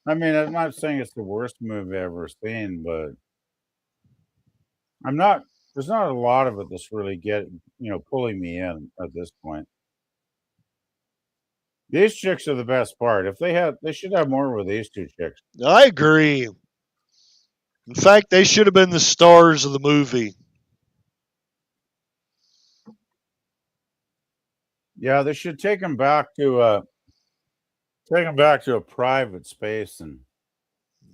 I mean, I'm not saying it's the worst movie I've ever seen, but I'm not. There's not a lot of it that's really pulling me in at this point. These chicks are the best part. If they should have more with these two chicks. I agree. In fact, they should have been the stars of the movie. Yeah, they should take him back to a private space and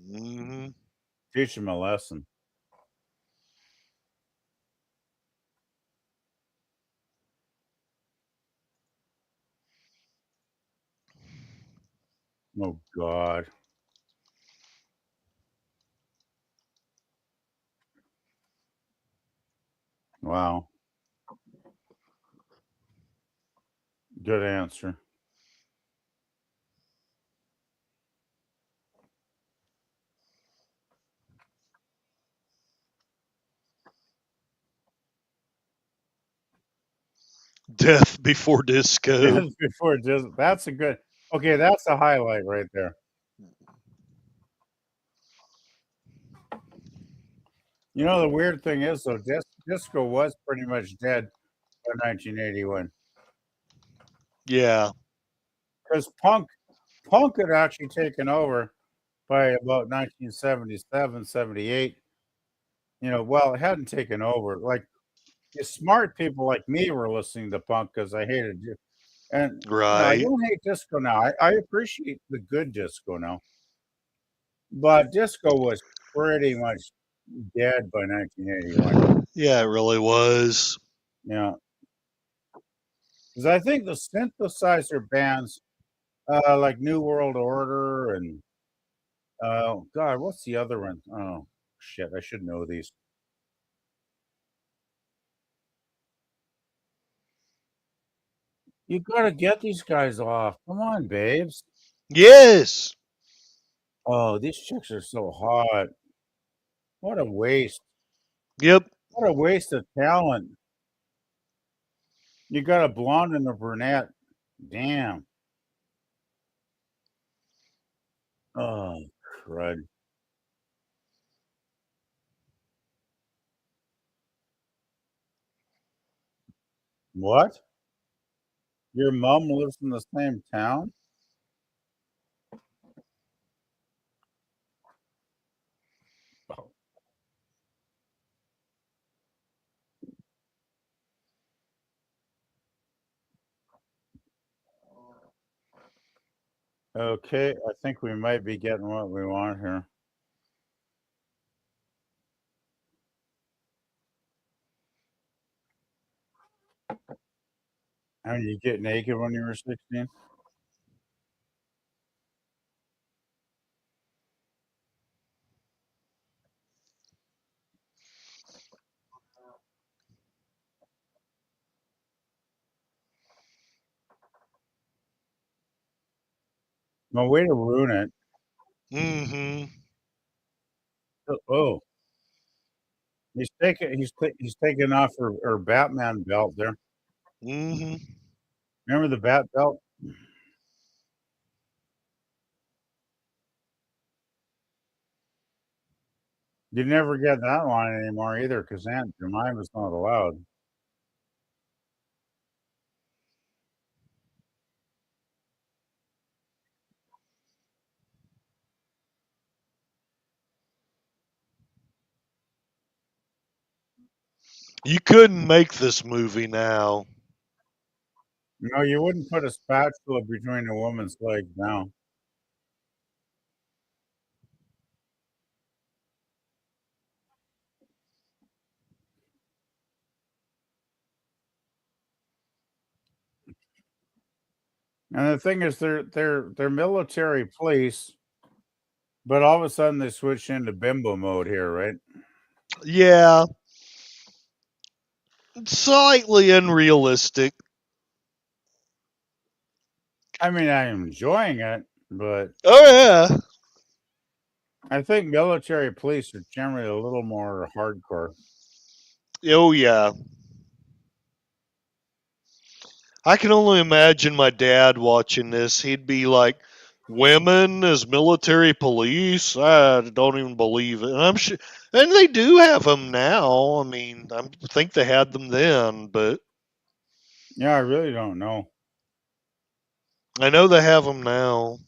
Hmm. teach him a lesson. Oh God. Wow. Good answer. Death before disco. Just before just that's a good okay, that's a highlight right there. You know, the weird thing is though, disco was pretty much dead by 1981 Yeah. because punk had actually taken over by about 1977, 78. You know, well, it hadn't taken over. Like the smart people like me were listening to punk because I hated it. And you know, I Right. don't hate disco now. I appreciate the good disco now, but disco was pretty much dead by 1981. Yeah, it really was. Yeah, because I think the synthesizer bands like New World Order and oh God, what's the other one? Oh shit, I should know these. You gotta get these guys off. Come on, babes. Yes. Oh, these chicks are so hot. What a waste. Yep. What a waste of talent. You got a blonde and a brunette. Damn. Oh, crud. What? Your mom lives in the same town? Okay, I think we might be getting what we want here. And you get naked when you were 16? No way to ruin it. Hmm. Oh, he's taking off her Batman belt there. Hmm. Remember the Bat belt? You never get that line anymore either because Aunt Jemima's not allowed. You couldn't make this movie now. No, you wouldn't put a spatula between a woman's legs now. And the thing is, they're military police, but all of a sudden they switch into bimbo mode here, right? Yeah. Slightly unrealistic. I mean, I'm enjoying it, but Oh, yeah. I think military police are generally a little more hardcore. Oh, yeah. I can only imagine my dad watching this. He'd be like, "Women as military police? I don't even believe it." And I'm sure, and they do have them now. I mean, I think they had them then, but Yeah, I really don't know. I know they have them now.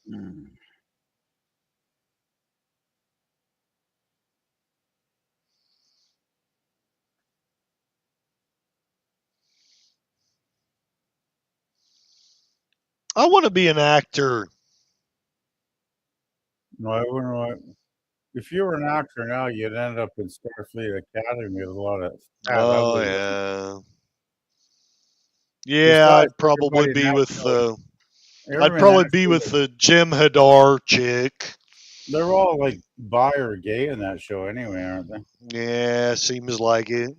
Mm. I want to be an actor. No, I wouldn't. If you were an actor now, you'd end up in Starfleet Academy with a lot of fat, Oh ugly women. yeah, yeah. Besides, I'd probably everybody in be that with show, I'd everyone in probably that be show, with the Jim Hadar chick. they're all like bi or gay in that show anyway, aren't they? Yeah, seems like it.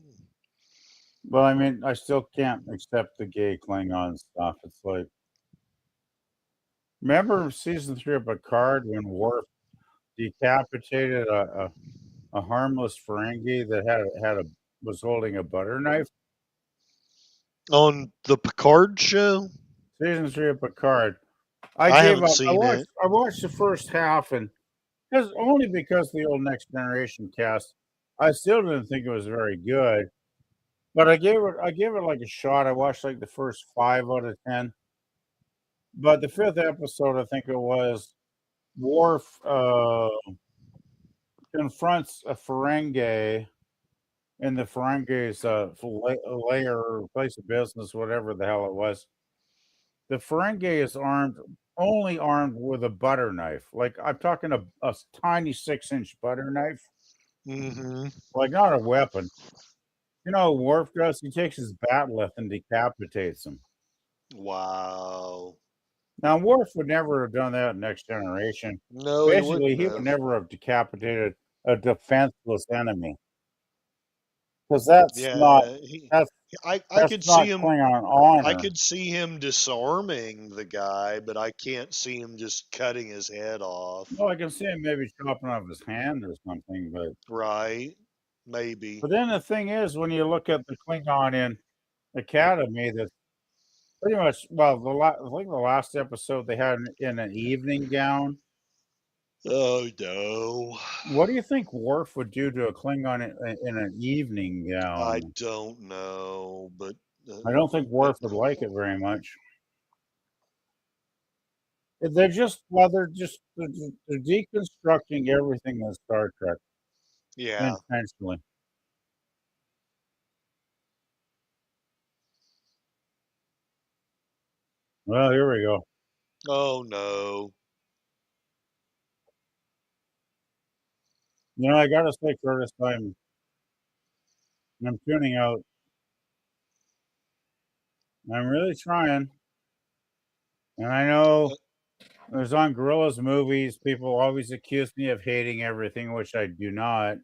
But I mean, I still can't accept the gay Klingon stuff. It's like, remember season 3 of Picard when Worf decapitated a harmless Ferengi that had a was holding a butter knife? On the Picard show, Season 3 of Picard. I I gave haven't up. seen it. I watched the first half, and only because the old Next Generation cast, I still didn't think it was very good. But I gave it like a shot. I watched like the first 5 out of 10. But the fifth episode, I think it was, Worf confronts a Ferengi in the Ferengi's lair or place of business, whatever the hell it was. The Ferengi is only armed with a butter knife. Like I'm talking a tiny 6-inch butter knife, Hmm. like not a weapon. You know what Worf does? He takes his bat'leth and decapitates him. Wow. Now Worf would never have done that in Next Generation. No, he Basically, wouldn't he would have. never have decapitated a defenseless enemy because that's not Yeah, that's I that's could see not him. Klingon I honor. could see him disarming the guy, but I can't see him just cutting his head off. Well, I can see him maybe chopping off his hand or something, Right? Maybe. but then the thing is, when you look at the Klingon in Academy, that's pretty much well, I think the last episode they had in an evening gown. Oh no. What do you think Worf would do to a Klingon in an evening I gown? don't know, but I don't think but Worf would like it very much. They're deconstructing everything in Star Trek yeah. intentionally. Well, here we go. Oh no. You know, I gotta say, Curtis, I'm tuning out. I'm really trying, and I know Uh, there's on Gorillas movies. People always accuse me of hating everything, which I do not.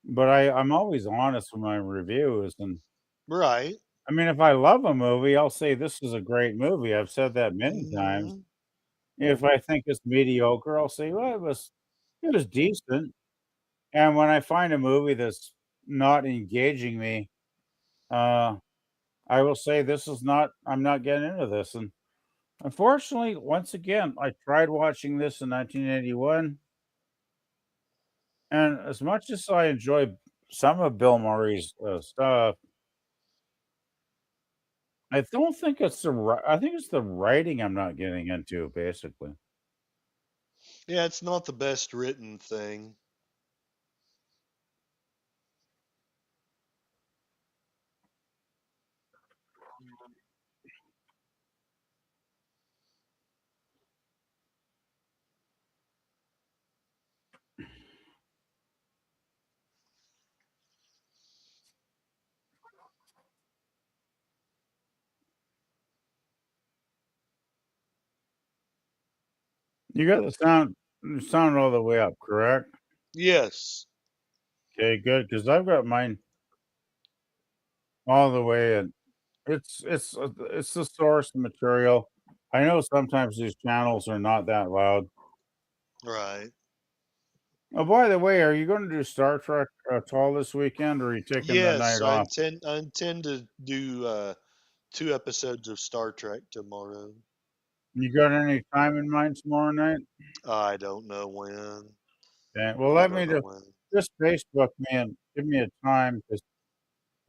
But I'm always honest with my reviews, and Right. I mean, if I love a movie, I'll say this is a great movie. I've said that many times. Hmm. If I think it's mediocre, I'll say, well, it was decent. And when I find a movie that's not engaging me, uh, I will say this is not. I'm not getting into this. And unfortunately, once again, I tried watching this in 1981, and as much as I enjoy some of Bill Murray's stuff, I don't think it's I think it's the writing I'm not getting into, basically. Yeah, it's not the best written thing. You got the sound all the way up, correct? Yes. Okay, good, because I've got mine all the way, and it's the source material. I know sometimes these channels are not that loud. Right. Oh, by the way, are you going to do Star Trek at all this weekend, or are you taking the Yes, night off? I intend to do 2 episodes of Star Trek tomorrow. You got any time in mind tomorrow night? I don't know when. Okay, well, I let don't me know when. just Facebook me and give me a time because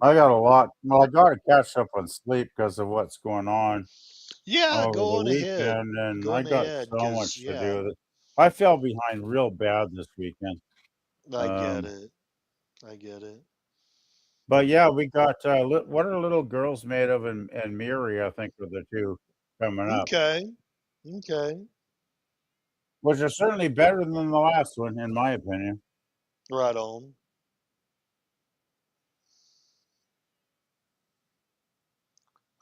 I got a lot. Well, I got to catch up on sleep because of what's going on Yeah, over go the on ahead. weekend, and Go I on got ahead, so cause much to yeah, do. I fell behind real bad this weekend. I get Um, it. I get it. but yeah, we got what are little girls made of and Miri, I think, were the two coming up, Okay. Okay. which are certainly better than the last one, in my opinion. Right on.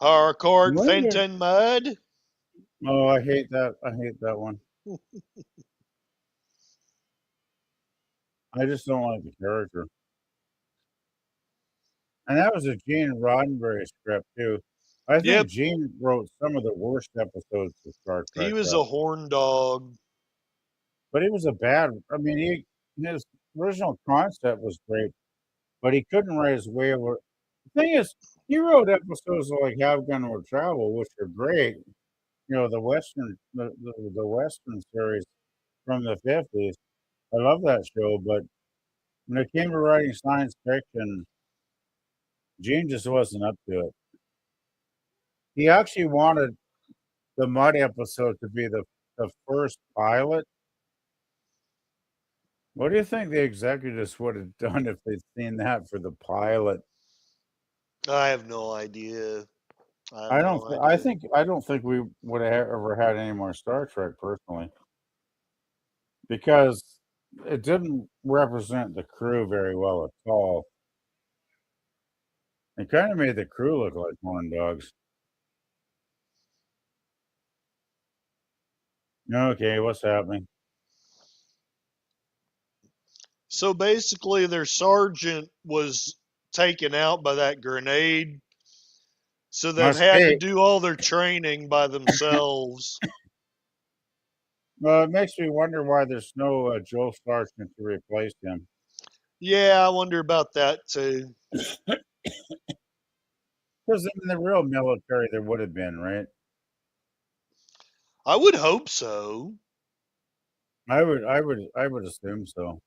Harcourt When are they- Fenton Mud. Oh, I hate that. I hate that one. I just don't like the character. And that was a Gene Roddenberry script too. I think Yep. Gene wrote some of the worst episodes of Star He Trek, was a horn dog. but he was a bad. I mean, his original concept was great, but he couldn't write his way over. The thing is, he wrote episodes like Have Gun Will Travel, which are great. You know, the Western series from the 50s. I love that show, but when it came to writing science fiction, Gene just wasn't up to it. He actually wanted the Mud episode to be the first pilot. What do you think the executives would have done if they'd seen that for the pilot? I have no idea. I have I don't. no I idea. think. I don't think we would have ever had any more Star Trek, personally, because it didn't represent the crew very well at all. It kind of made the crew look like horn dogs. Okay, what's happening? So basically, their sergeant was taken out by that grenade. So they've Must had to be. do all their training by themselves. Well, it makes me wonder why there's no Joe Sargent to replace him. Yeah, I wonder about that too. Because in the real military, there would have been, right? I would hope so. I would assume so.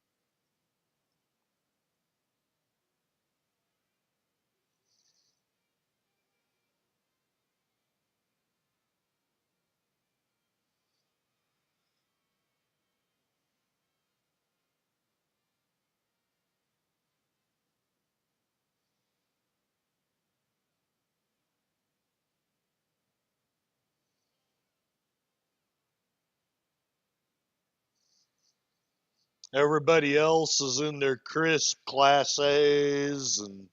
Everybody else is in their crisp class A's and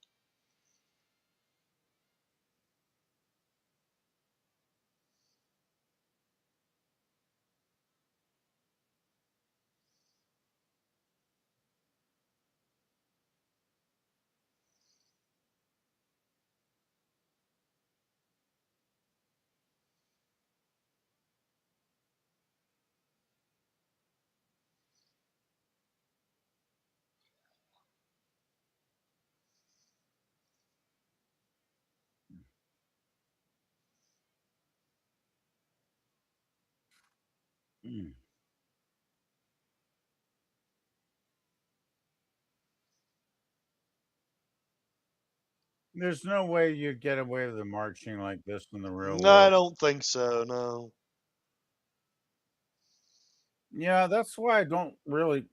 Mm. There's no way you'd get away with the marching like this in the real I world. don't think so, no. Yeah, that's why I don't really.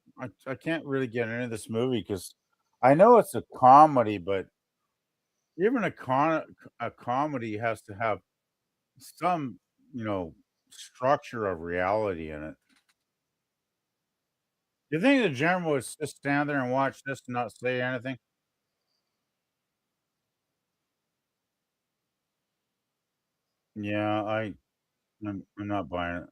I can't really get into this movie because I know it's a comedy, but even a comedy has to have some, you know, structure of reality in it. You think the general would just stand there and watch this and not say anything? Yeah, I'm not buying it.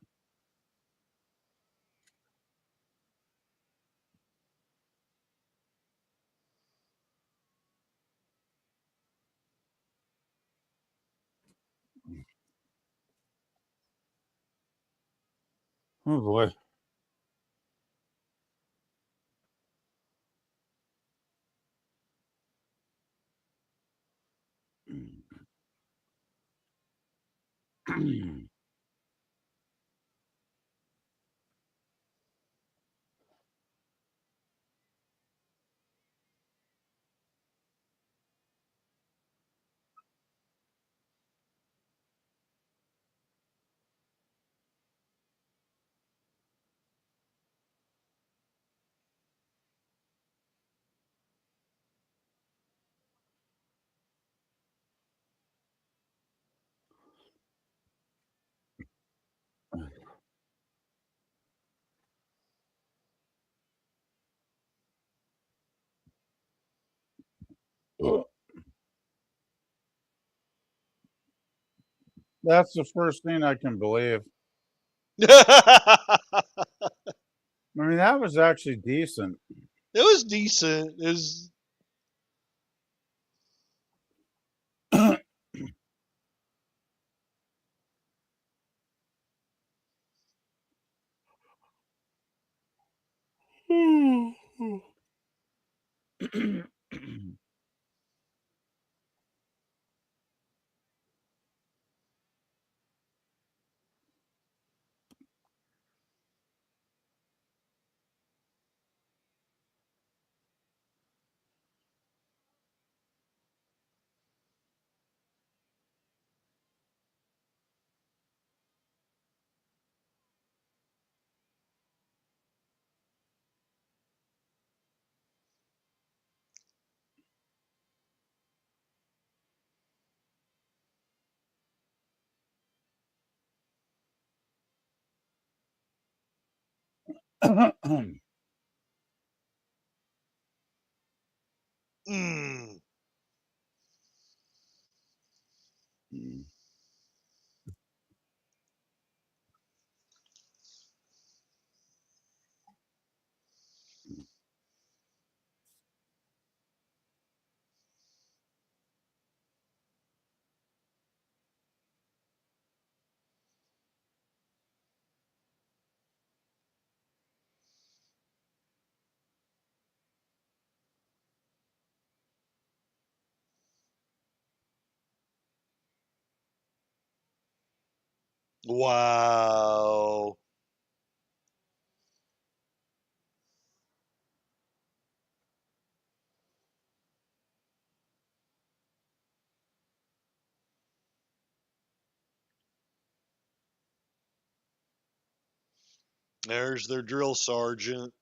Oh boy. That's the first thing I can believe. It I mean, that was actually decent. was decent. It was. Mm. Wow. There's their drill sergeant.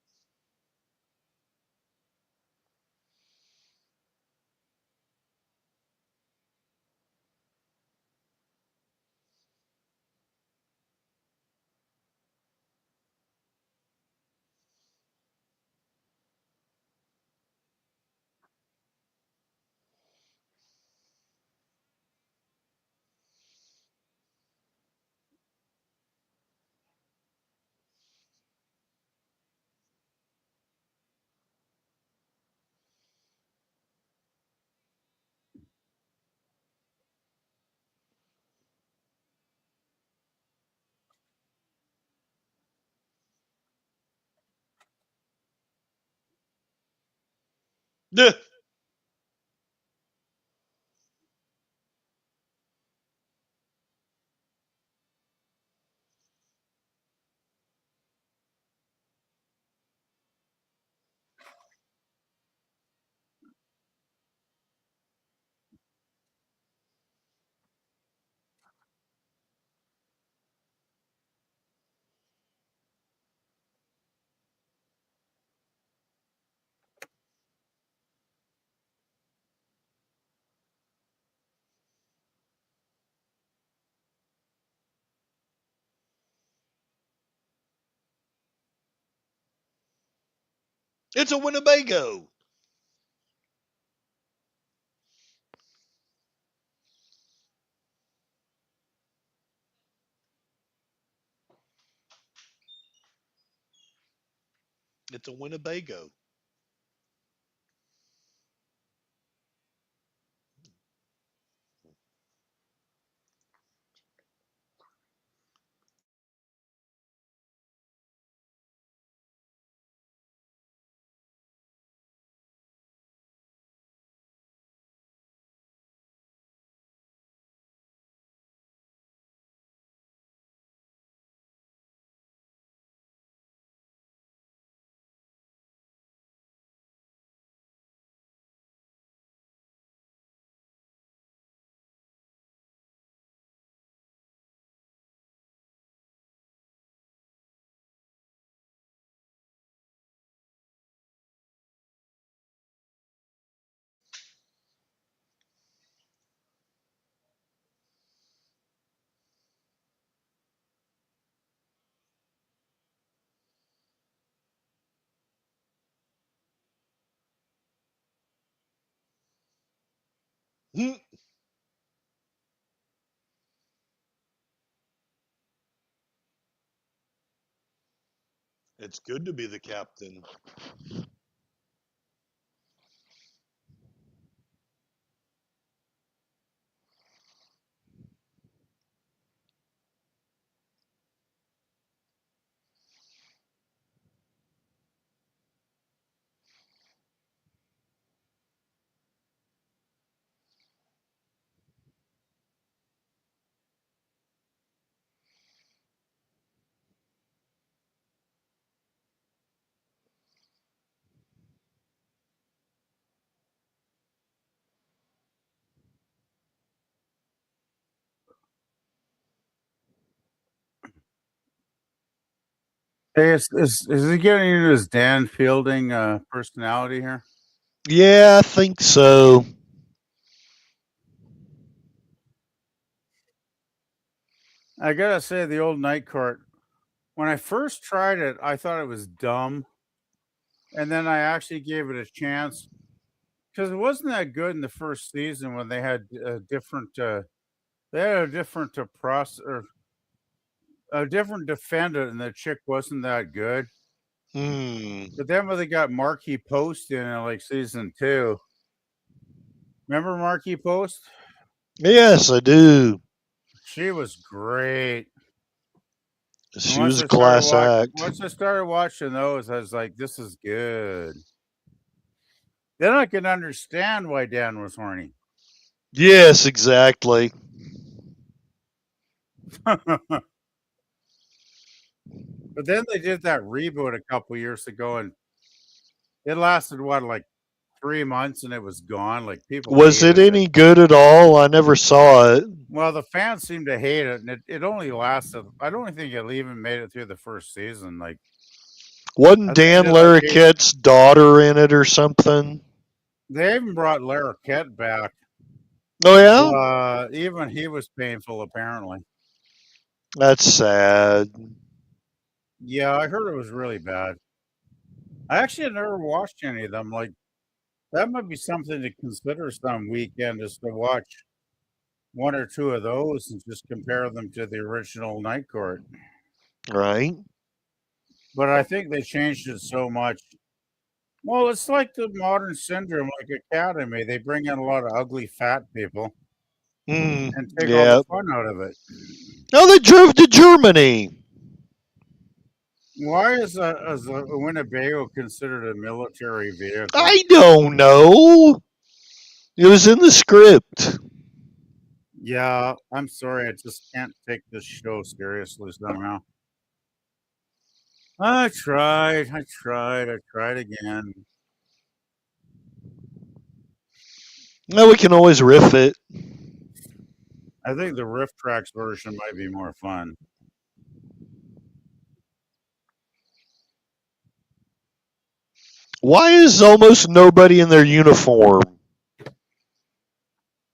It's a Winnebago. It's a Winnebago. Hmm. It's good to be the captain. Hey, is he getting into his Dan Fielding personality here? Yeah, I think so. I gotta say, the old night court. When I first tried it, I thought it was dumb, and then I actually gave it a chance because it wasn't that good in the first season when they had a different. They had a different process or a different defendant, and the chick wasn't that good. Hmm. But then when they got Marky Post in like season 2, remember Marky Post? Yes, I do. She was great. And She was a class act. once I started watching those, I was like, "This is good." Then I can understand why Dan was horny. Yes, exactly. But then they did that reboot a couple years ago, and it lasted what, like 3 months, and it was gone. Like people Was it hated it. any good at all? I never saw it. Well, the fans seemed to hate it, and it only lasted. I don't think it even made it through the first season. Like Wasn't at the Dan end of that case, Larroquette's daughter in it or something? they even brought Larroquette back. Oh yeah, Even he was painful, apparently. that's sad. Yeah, I heard it was really bad. I actually had never watched any of them. Like that might be something to consider some weekend, is to watch one or two of those and just compare them to the original Night Court. Right? But I think they changed it so much. Well, it's like the modern syndrome, like Academy. They bring in a lot of ugly fat people and take all the Yeah. fun out of it. No, they drove to Germany. Why is a Winnebago considered a military vehicle? I don't know. It was in the script. Yeah, I'm sorry. I just can't take this show seriously somehow. I tried again. No, we can always riff it. I think the Riff Tracks version might be more fun. Why is almost nobody in their uniform?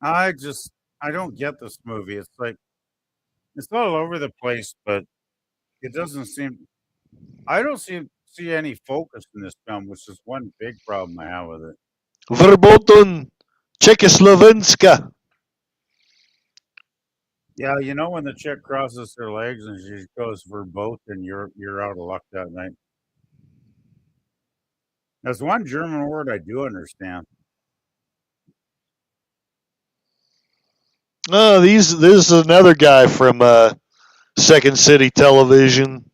I don't get this movie. It's like it's all over the place, but it doesn't seem. I don't see any focus in this film, which is one big problem I have with it. Verboten Czechoslovenska. Yeah, you know when the chick crosses her legs and she goes for both, and you're out of luck that night. There's one German word I do understand. Oh, this is another guy from Second City Television.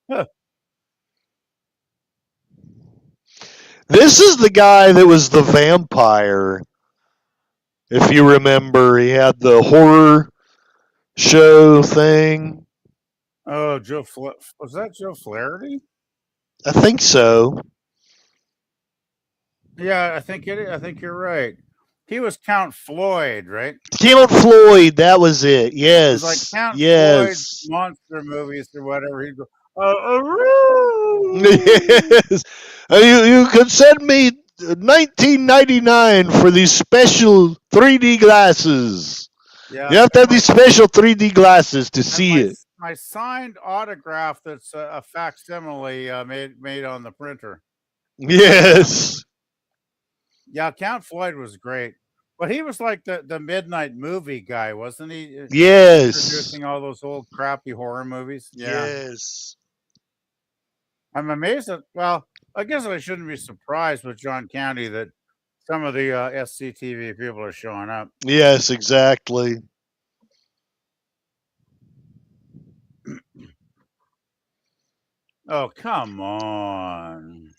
Huh. This is the guy that was the vampire. If you remember, he had the horror show thing. Oh, was that Joe Flaherty? I think so. Yeah, I think you're right. He was Count Floyd, right? Count Floyd, that was it. It Yes. was like Count yes. Floyd's monster movies or whatever. He'd go, yes. You could send me $19.99 for these special 3D glasses. yeah. You have to have these special 3D glasses to see it. My my signed autograph that's a facsimile made on the printer. Yes. Yeah, Count Floyd was great, but he was like the midnight movie guy, wasn't he? Yes. Introducing all those old crappy horror movies. Yeah, Yes. I'm amazed at. Well, I guess I shouldn't be surprised with John County that some of the SCTV people are showing up. Yes, exactly. Oh, come on.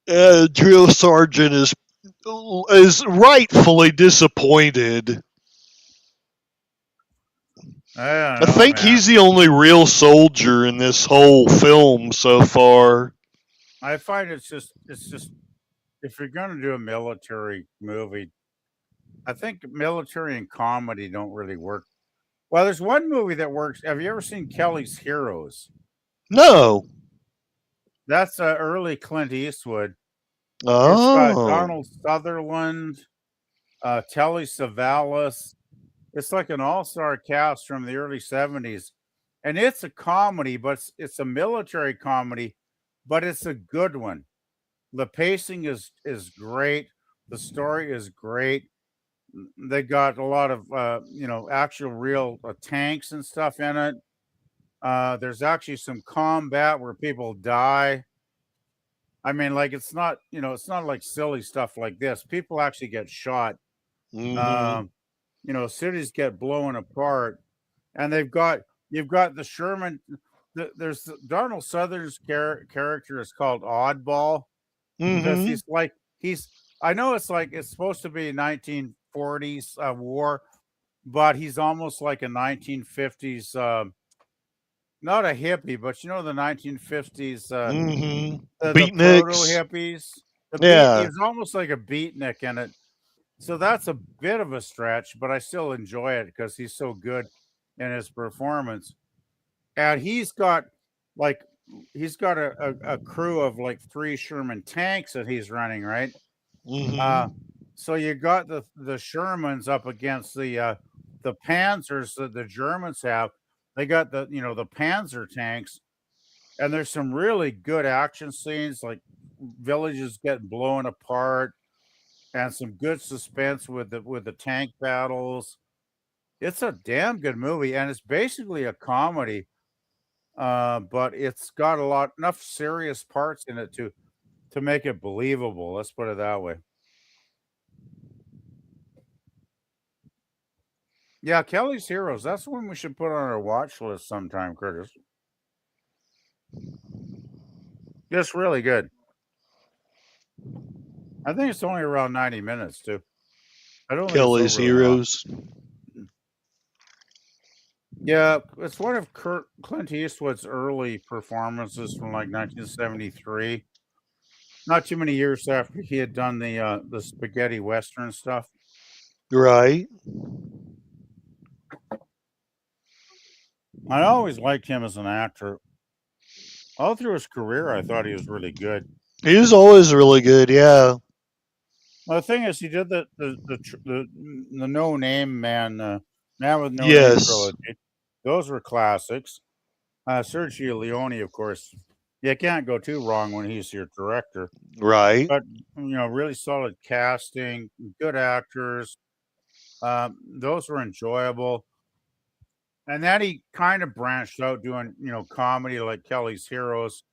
Drill Sergeant is rightfully disappointed. I don't I know, think man. he's the only real soldier in this whole film so far. I find it's just if you're going to do a military movie, I think military and comedy don't really work. Well, there's one movie that works. Have you ever seen Kelly's Heroes? No. That's early Clint Eastwood. It's got Oh. Donald Sutherland, Telly Savalas. It's like an all-star cast from the early 70s. And it's a comedy, but it's a military comedy, but it's a good one. The pacing is great. The story is great. They got a lot of actual real tanks and stuff in it. There's actually some combat where people die. I mean, like it's not like silly stuff like this. People actually get shot. Mhm. Cities get blown apart, and you've got the Sherman. There's Donald Sutherland's character is called Oddball because Mhm. he's. I know it's supposed to be 1940s war, but he's almost like a 1950s. Not a hippie, but the 1950s. Mhm. The proto Beatniks. hippies. Yeah. He's almost like a beatnik in it. So that's a bit of a stretch, but I still enjoy it because he's so good in his performance. And he's got a crew of like 3 Sherman tanks that he's running, right? Mhm. So you got the Shermans up against the Panzers that the Germans have. They got the Panzer tanks, and there's some really good action scenes, like villages getting blown apart, and some good suspense with the tank battles. It's a damn good movie, and it's basically a comedy, but it's got enough serious parts in it to make it believable. Let's put it that way. Yeah, Kelly's Heroes. That's one we should put on our watch list sometime, Curtis. It's really good. I think it's only around 90 minutes too. I don't think Kelly's it's over that long. Heroes. Yeah, it's one of Clint Eastwood's early performances from like 1973. Not too many years after he had done the spaghetti western stuff. Right. I always liked him as an actor. All through his career, I thought he was really good. He was always really good, yeah. Well, the thing is, he did the No Name Man, Man with No Name Yes. trilogy. Those were classics. Sergio Leone, of course, you can't go too wrong when he's your director. Right. But really solid casting, good actors. Those were enjoyable. And then he kind of branched out doing comedy like Kelly's Heroes,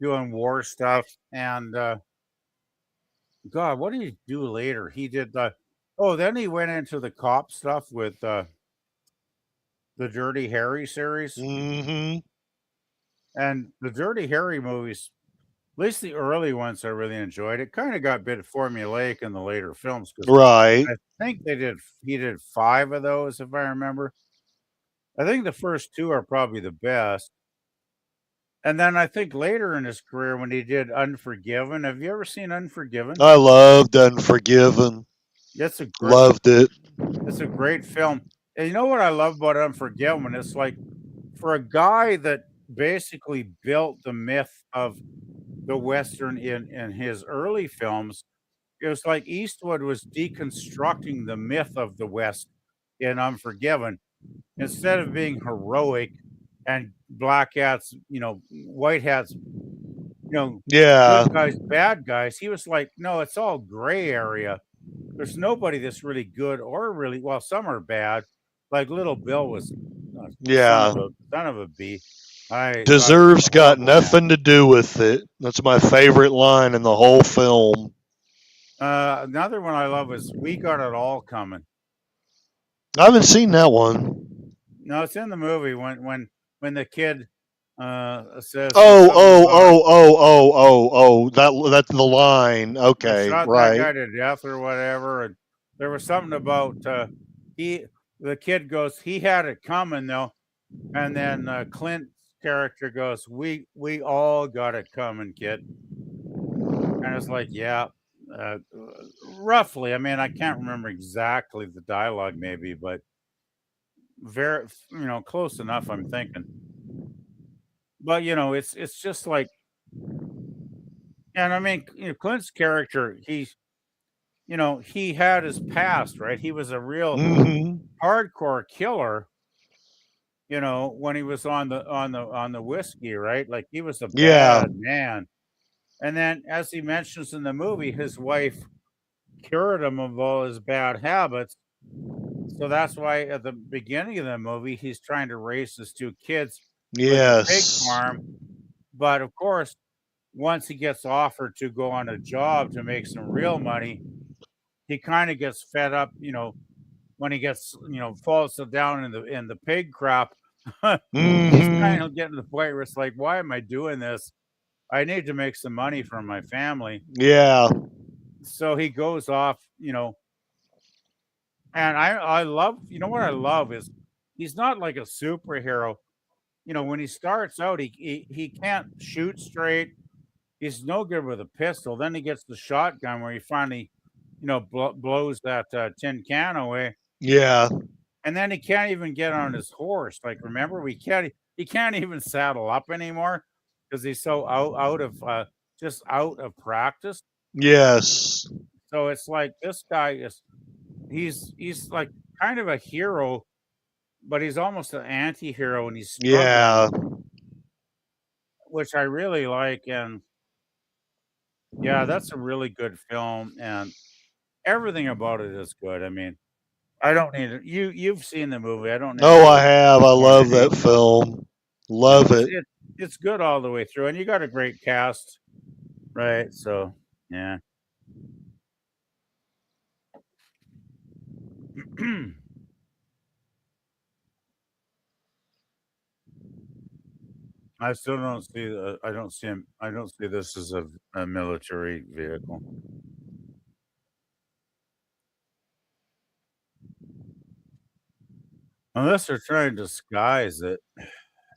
doing war stuff, and God, what did he do later? He did then he went into the cop stuff with the Dirty Harry series. Mhm. And the Dirty Harry movies, at least the early ones, I really enjoyed. It kind of got a bit formulaic in the later films because Right. I think he did 5 of those, if I remember. I think the first 2 are probably the best. And then I think later in his career when he did Unforgiven. Have you ever seen Unforgiven? I loved Unforgiven. It's a Loved it. It's a great film. And you know what I love about Unforgiven? It's like for a guy that basically built the myth of the Western in his early films, it was like Eastwood was deconstructing the myth of the West in Unforgiven. Instead of being heroic and black hats, white hats, Yeah. good guys, bad guys. He was like, no, it's all gray area. There's nobody that's really good or really well. Some are bad. Like Little Bill was a Yeah. son of a bee. I thought he was Deserves a got horrible man. nothing to do with it. That's my favorite line in the whole film. Another one I love is "We Got It All Coming." I haven't seen that one. No, it's in the movie when the kid says Oh, something oh, about oh, oh, oh, oh, oh. That's the line. I Okay, shot that right. guy to death or whatever, and there was something about he. The kid goes, he had it coming though, and then Clint's character goes, "We all got it coming, kid," and it's like, yeah. Roughly, I mean, I can't remember exactly the dialogue, maybe, but very, close enough. I'm thinking, but it's just like, and I mean, Clint's character, he had his past, right? He was a real Hmm. hardcore killer, when he was on the whiskey, right? Like he was a Yeah. bad man. And then, as he mentions in the movie, his wife cured him of all his bad habits. So that's why at the beginning of the movie, he's trying to raise his two kids with the pig Yes. farm. But of course, once he gets offered to go on a job to make some real money, he kind of gets fed up, when he gets, falls down in the pig crap. He's kind Hmm. of getting to the point where it's like, why am I doing this? I need to make some money for my family. Yeah. So he goes off, and I love, what I love is he's not like a superhero. When he starts out, he can't shoot straight. He's no good with a pistol. Then he gets the shotgun where he finally, blows that tin can away, Yeah. and then he can't even get on his horse. Like remember, he can't even saddle up anymore because he's so out of just out of practice. Yes. So it's like this guy is he's like kind of a hero, but he's almost an anti-hero and he's struggling, Yeah. which I really like. And yeah, that's a really good film, and everything about it is good. I mean, I don't need it. You've seen the movie. I don't need to Oh, I go have. I more into love that detail. film. Love It's it. it's good all the way through, and you got a great cast, right? So yeah. I still don't see. I don't see him. I don't see this as a military vehicle, unless they're trying to disguise it.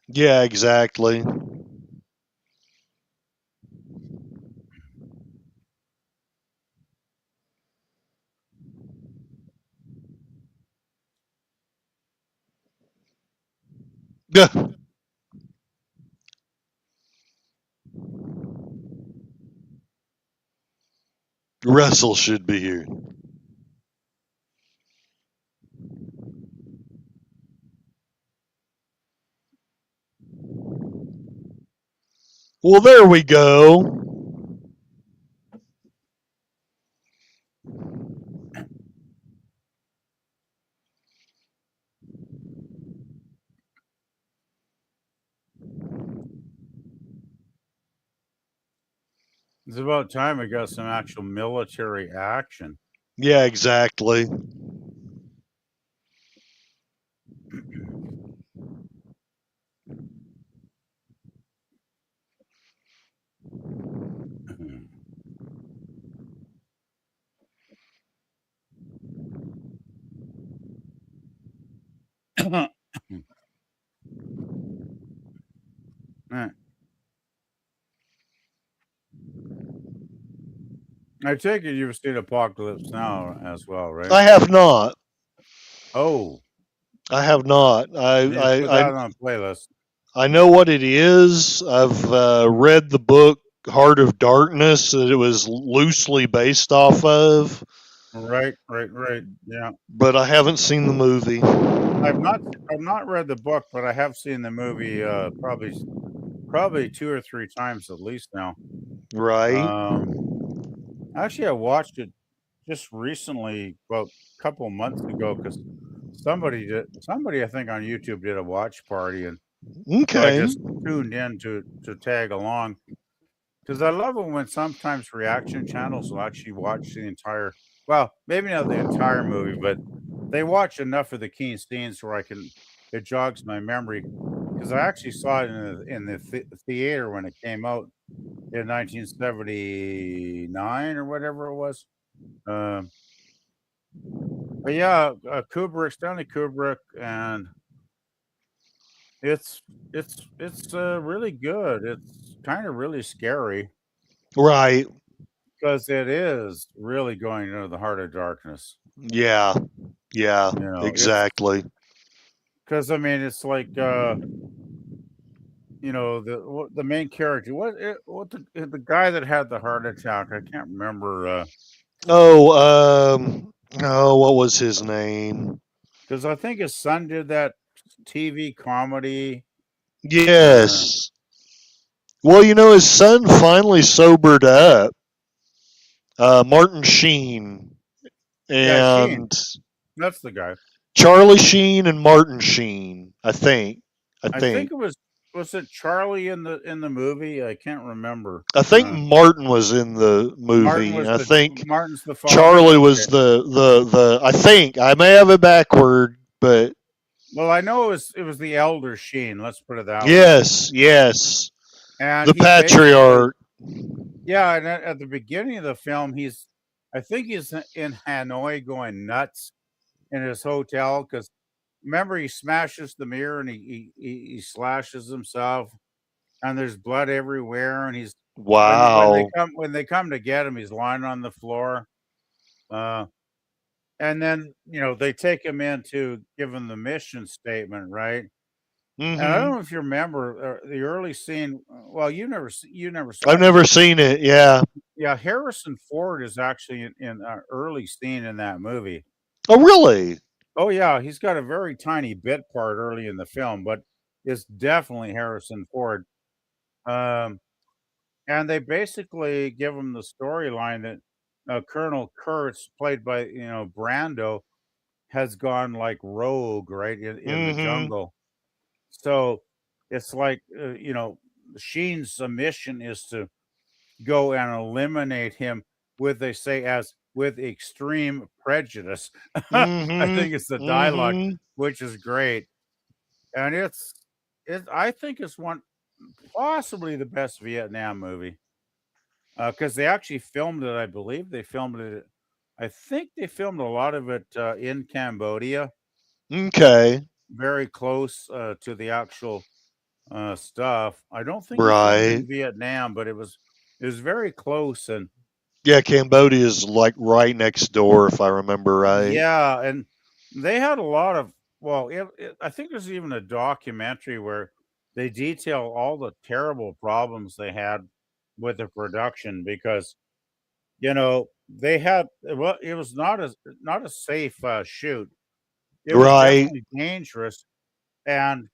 Yeah, exactly. Russell should be here. Well, there we go. It's about time we got some actual military action. Yeah, exactly. Eh, I take it you've seen Apocalypse Now as well, right? I have not. Oh, I have not. you need to put that on a playlist. I know what it is. I've read the book Heart of Darkness that it was loosely based off of, Right. Yeah. but I haven't seen the movie. I've not read the book, but I have seen the movie probably 2 or 3 times at least now. Right. Um, Actually, I watched it just recently, about a couple months ago, because somebody I think on YouTube did a watch party, and so I Okay. just tuned in to tag along. Because I love it when sometimes reaction channels will actually watch the entire, well, maybe not the entire movie, but they watch enough of the key scenes where it jogs my memory. Because I actually saw it in the theater when it came out in 1979 or whatever it was. Um, but yeah, Stanley Kubrick, and it's it's really good. It's kind of really scary Right. because it is really going into the heart of darkness. Yeah. Yeah. You know, it's Exactly. because I mean, it's like the main character, the guy that had the heart attack. I can't remember Oh, oh, what was his name? because I think his son did that TV comedy. Uh, Yes. Well, his son finally sobered up. Martin Sheen yeah, Sheen. and That's the guy. Charlie Sheen and Martin Sheen. I think. I I think think. it was it Charlie in the movie? I can't remember. I think Martin was in the movie, and I think Martin's the father. Charlie Okay. was the. I think I may have it backward, but Well, I know it was the elder Sheen. Let's put it that way. yes, And the he basically, patriarch. yeah, and at the beginning of the film, I think he's in Hanoi going nuts in his hotel because remember he smashes the mirror and he slashes himself and there's blood everywhere and he's Wow. when they come to get him, he's lying on the floor. Uh, and then they take him in to give him the mission statement, right? And I don't Hmm. know if you remember the early scene. Well, you never saw I've it, never seen it. Yeah. yeah. Harrison Ford is actually in an early scene in that movie. Oh, really? Oh yeah, he's got a very tiny bit part early in the film, but it's definitely Harrison Ford. Um, and they basically give him the storyline that Colonel Kurtz, played by Brando, has gone like rogue, right, in the Hmm. jungle. So it's like Sheen's mission is to go and eliminate him with, they say, as with extreme prejudice. I Hmm. think it's the dialogue, Hmm. which is great, and I think it's one possibly the best Vietnam movie because they actually filmed it. I believe they filmed it. I think they filmed a lot of it in Cambodia, Okay. very close to the actual stuff. I don't think they filmed Right. in Vietnam, but it was very close. And Yeah, Cambodia's like right next door, if I remember right. yeah, and they had a lot of, well, I think there's even a documentary where they detail all the terrible problems they had with the production because they had, well, it was not a safe shoot. It was Right. definitely dangerous, and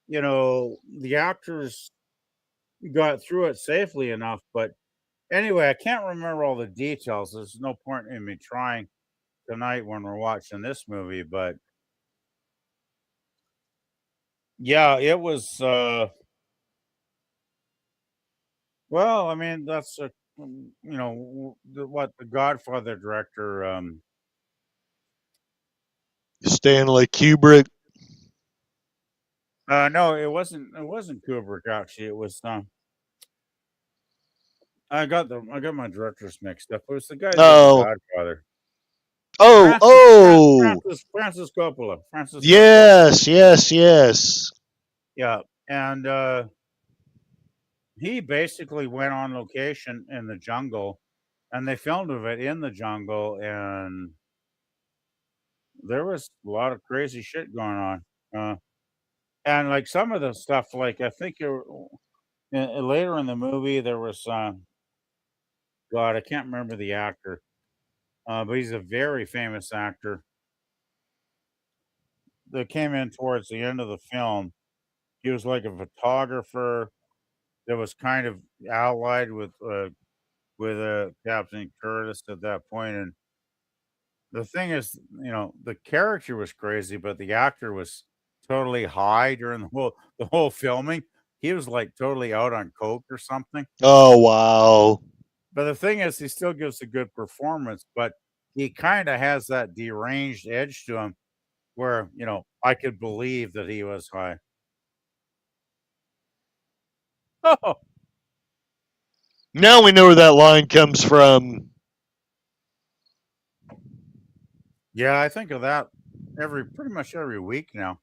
the actors got through it safely enough. But anyway, I can't remember all the details. There's no point in me trying tonight when we're watching this movie. But yeah, it was. Well, I mean, that's what the Godfather director. Stanley Kubrick. No, it wasn't. It wasn't Kubrick. Actually, it was. I got my directors mixed up. It was the guy that did the Oh. Godfather. Oh. Oh. Francis Coppola. Francis Ford Coppola. Yes. Yes. Yes. Yeah, and he basically went on location in the jungle, and they filmed of it in the jungle, and there was a lot of crazy shit going on. And like some of the stuff, like I think later in the movie there was God, I can't remember the actor, but he's a very famous actor. that came in towards the end of the film. He was like a photographer that was kind of allied with Captain Curtis at that point, and the thing is, the character was crazy, but the actor was totally high during the whole filming. He was, like, totally out on coke or something. Oh, wow. But the thing is he still gives a good performance, but he kinda has that deranged edge to him where, I could believe that he was high. Oh, Now we know where that line comes from. yeah, I think of that pretty much every week now.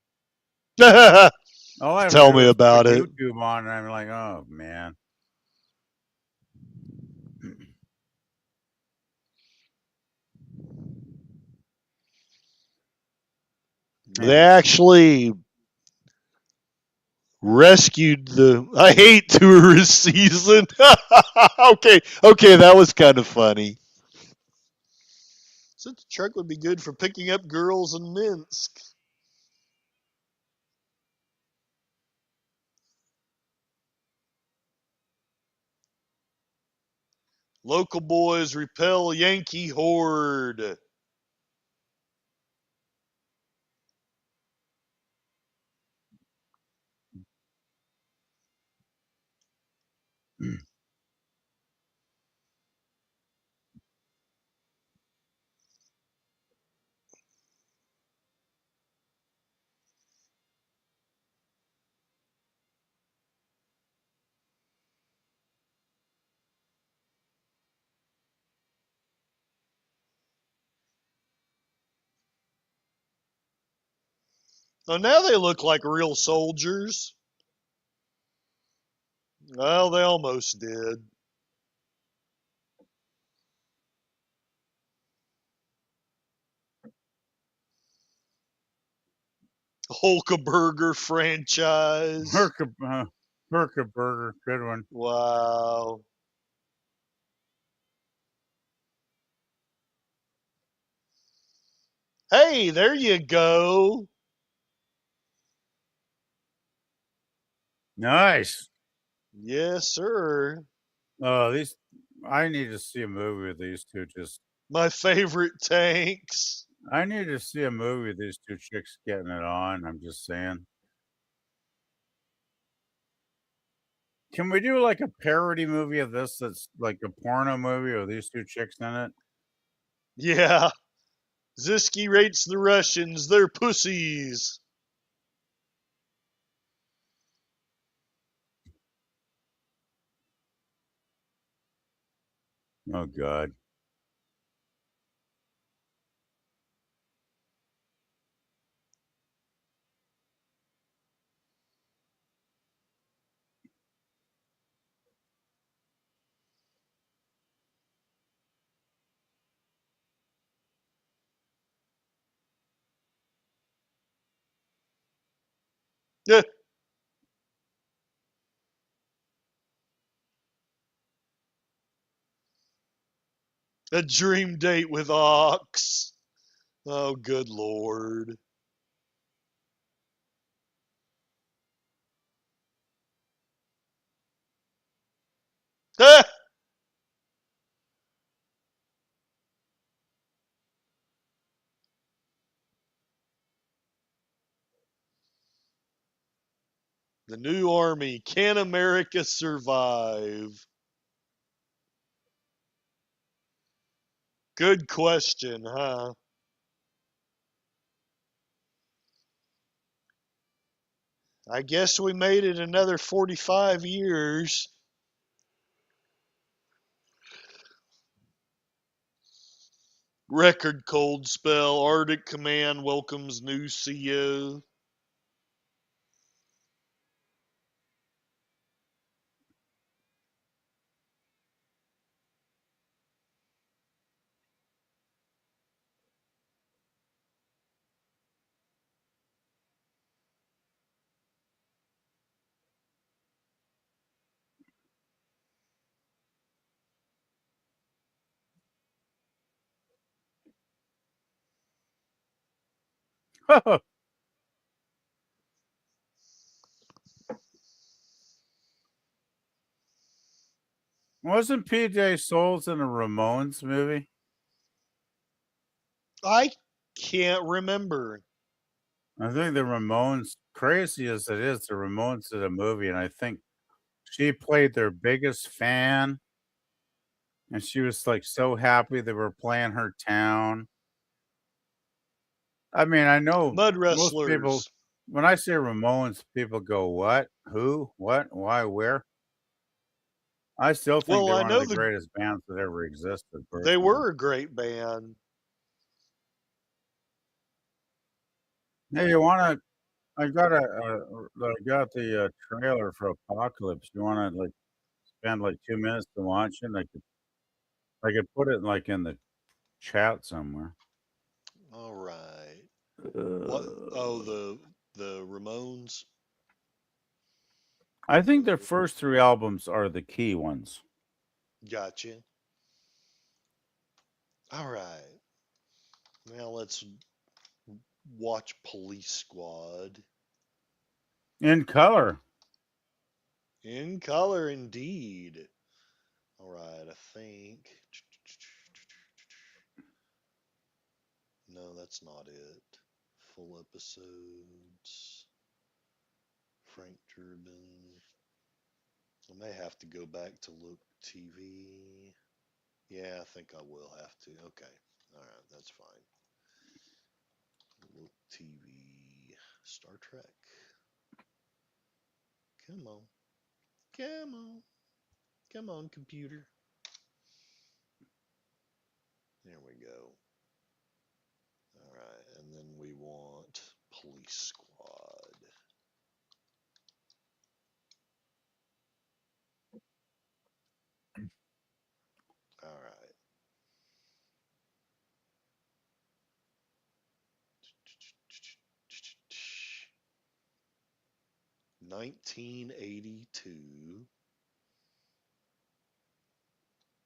Tell All I have to do me is put about it. YouTube on, and I'm like, "Oh, man." They Anyways. actually rescued the I hate tourist season. Okay, that was kind of funny. Such a truck would be good for picking up girls in Minsk. Local boys repel Yankee horde. Oh, now they look like real soldiers. Well, they almost did. Hulkaburger franchise. Herka burger, good one. Wow. Hey, there you go. Nice. Yes, sir. Oh, I need to see a movie with these 2 just My favorite tanks. I need to see a movie with these 2 chicks getting it on, I'm just saying. Can we do, like, a parody movie of this that's like a porno movie with these 2 chicks in it? Yeah. Zisky rates the Russians. They're pussies. Oh god. A dream date with Ox. Oh, good lord. The new army. Can America survive? Good question, huh? I guess we made it another 45 years. Record cold spell. Arctic Command welcomes new CO. Wasn't PJ Souls in a Ramones movie? I can't remember. I think the Ramones, crazy as it is, the Ramones did a movie, and I think she played their biggest fan, and she was like so happy they were playing her town. I mean, I know Mud most people, Wrestlers. when I say Ramones, people go, "What? Who? What? Why? Where?" I still think Well, they're I one of know the greatest bands that ever existed, they personally. were a great band. Hey, you wanna I got the, trailer for Apocalypse. You wanna, like, spend, like, 2 minutes to watch it? I could put it, like, in the chat somewhere. All right. What? Oh, Uh, the Ramones. I think their first 3 albums are the key ones. Gotcha. All right. Now let's watch Police Squad. In color. In color, indeed. All right, I think. No, that's not it. Full episodes. Frank Durbin. I may have to go back to Look TV. Yeah, I think I will have to. Okay. All right, that's fine. Look TV. Star Trek. Come on. Come on. Come on, computer. There we go. All right, and then we want Police Squad. All right. 1982,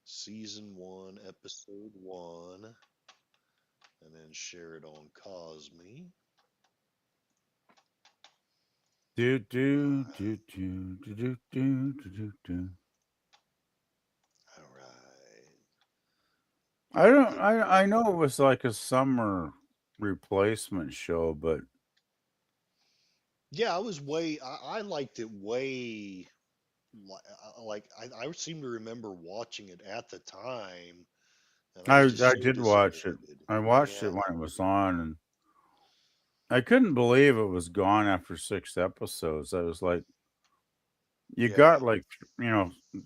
season 1, episode 1, and then share it on Cosme. Do do do do do do do do do. All right. I know it was like a summer replacement show, but Yeah, I liked it way, I seem to remember watching it at the time, and I I was I just so did watch it. disappointed. I watched it Yeah, when it was on, and I couldn't believe it was gone after 6 episodes. I was like, "You got, yeah, like,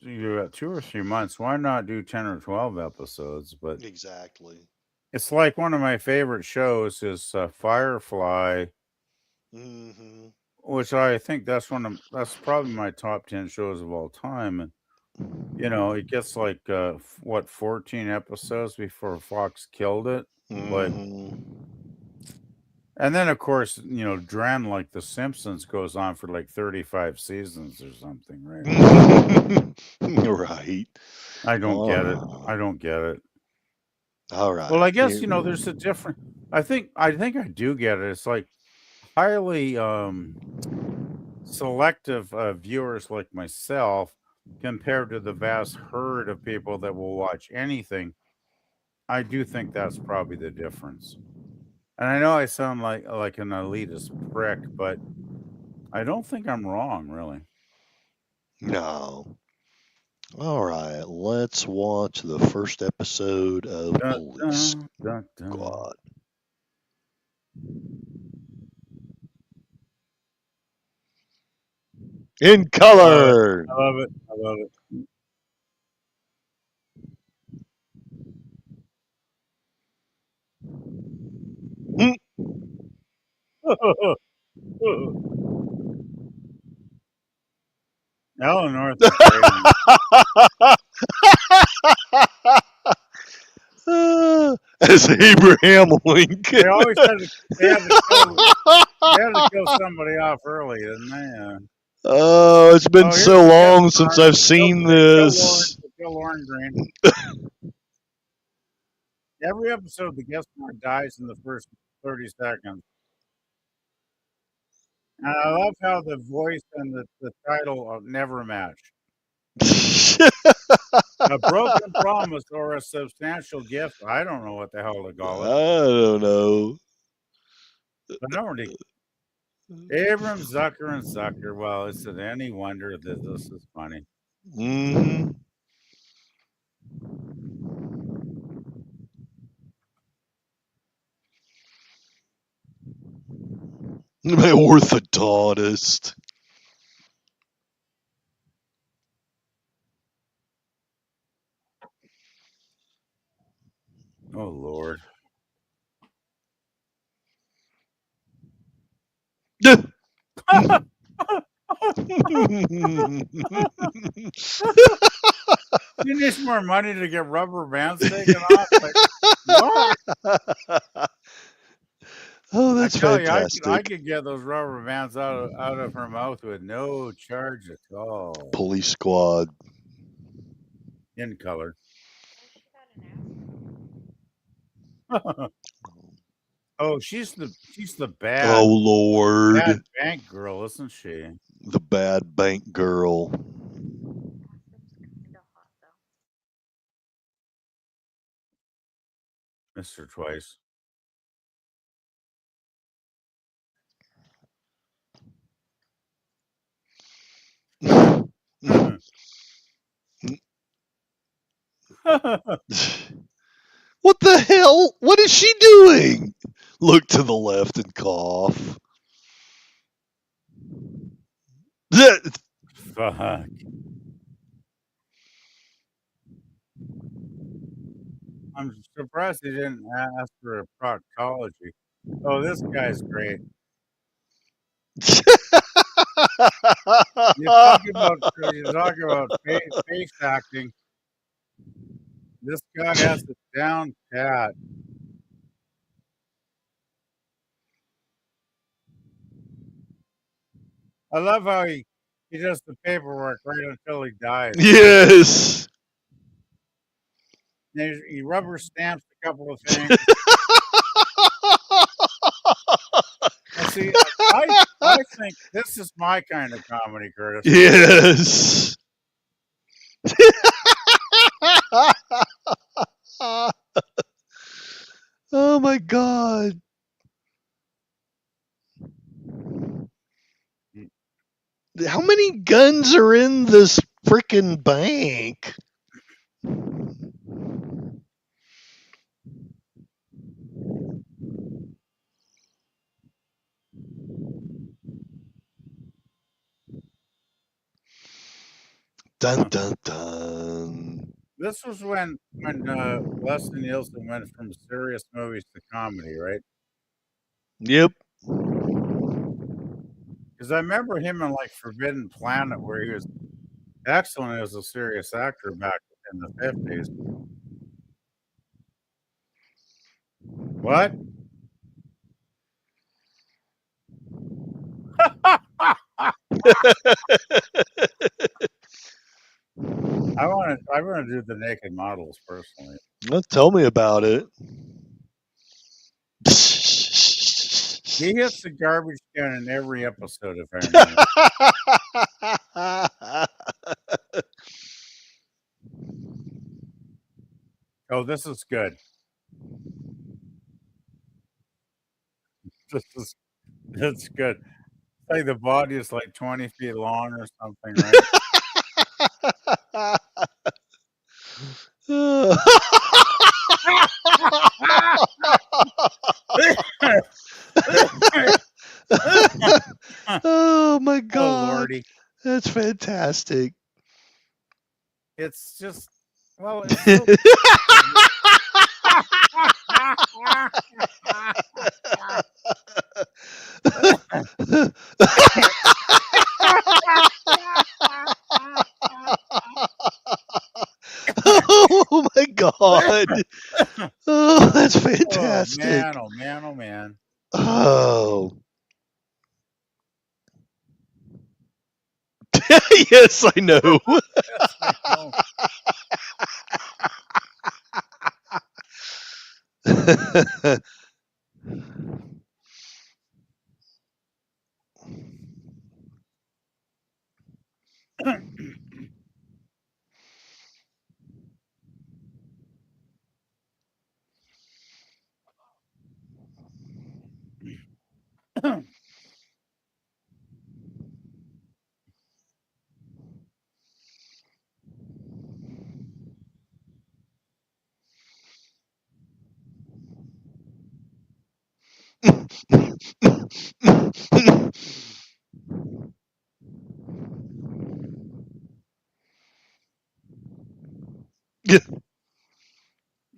you got 2 or 3 months. Why not do 10 or 12 episodes?" But exactly. it's like one of my favorite shows is, Firefly, Mm-hmm. which I think that's probably my top 10 shows of all time, and, it gets, like, 14 episodes before Fox killed it, but Mm-hmm. and then, of course, Dren, like The Simpsons, goes on for, like, 35 seasons or something, right? Right. I don't get it. Oh, I don't get it. all Well, right. I guess, there's a different I think I do get it. It's, like, highly, selective, viewers like myself compared to the vast herd of people that will watch anything. I do think that's probably the difference. And I know I sound like an elitist prick, but I don't think I'm wrong, really. No. All right. Let's watch the first episode of Dun, Police dun, dun, dun. Squad. In I love it. color. I love it. I love it. Eleanor is a great one. As Abraham Lincoln. They always had to kill somebody off early, didn't they? Oh, it's been Oh, here's so the long guest since star. I've seen They this. kill Lauren Green. Every episode, the guest star dies in the first 30 seconds. And I love how the voice and the title never match. A broken promise or a substantial gift. I don't know what the hell to I call it. don't know. But nobody. Abram, Zucker, and Zucker. Well, is it any wonder that this is funny? Mm-hmm. My orthodontist. Oh Lord. He needs more money to get rubber bands taken off. Like, what? Oh, I that's tell you, I fantastic. could get those rubber bands out of her mouth with no charge at all. Police squad. In color. Oh, she's the Oh bad Lord. bank girl, isn't she? The bad bank girl. Mr. Twice. What the hell? What is she doing? Look to the left and cough. Fuck. I'm surprised he didn't ask for a proctology. Oh, this guy's great. You talk about face acting. This guy has it down pat. I love how he does the paperwork right until he dies. Yes. He rubber stamps a couple of things. And see, I think this is my kind of comedy, Curtis. Yes. Oh my God. How many guns are in this freaking bank? Dun dun dun. This was when Leslie Nielsen went from serious movies to comedy, right? Yep. Because I remember him in like Forbidden Planet, where he was excellent as a serious actor back in the 50s. What? I want to do the naked models personally. Well, tell me about it. He hits the garbage can in every episode, if I remember. Oh, this is good. That's good. Like the body is like 20 feet long or something, right? Oh my Oh, God. Lordy. That's fantastic. It's just, well, it's so Oh my God. Oh, that's oh fantastic. man, oh man, oh man. Oh. Yes, I know. Yes, I know.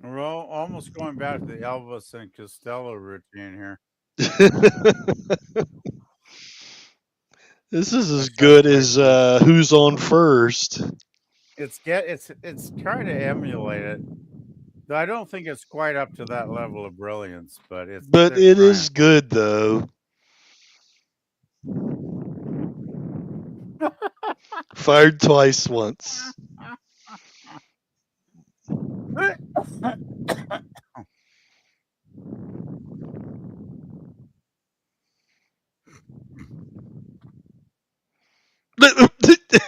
We're almost going back to the Elvis and Costello routine here. This is as Which good that's as quite funny. Who's on First. It's trying to emulate it. Though I don't think it's quite up to that level of brilliance, but But they're it trying. is good, though. Fired twice once.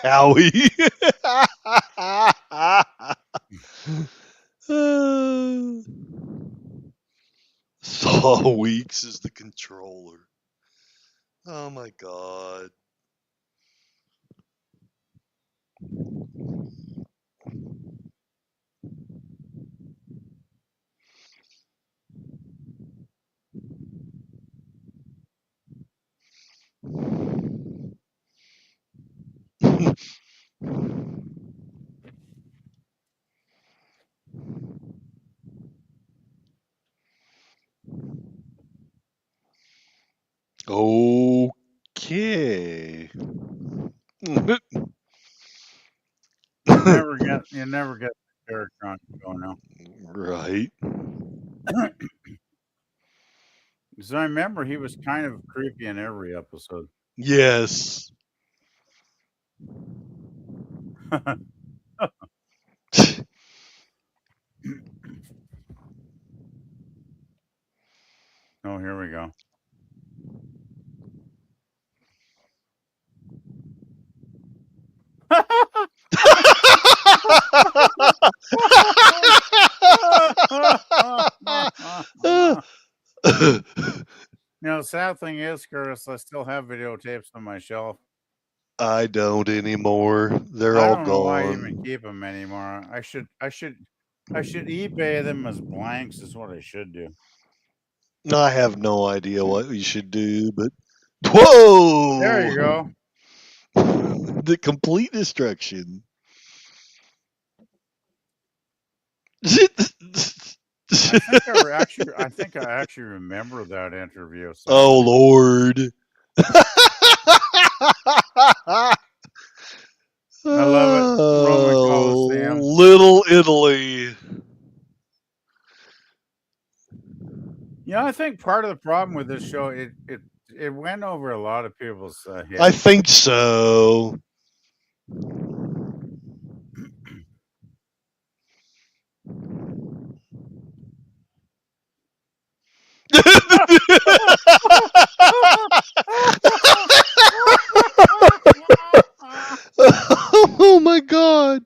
Howie. Saul Weeks is the controller. Oh my god. Okay. You never get the character on the show now. Right. Because I remember he was kind of creepy in every episode. Yes. Oh, here we go. Sad thing is, Curtis, I still have videotapes on my shelf. I don't anymore. They're I all don't know why I even gone. keep them anymore. I should eBay them as blanks is what I should do. I have no idea what we should do, but whoa! There you go. The complete destruction. I think I actually remember that interview. So. Oh Lord. I love it. Roman Coliseum. Little Italy. I think part of the problem with this show, it went over a lot of people's heads. I think so. Oh my God.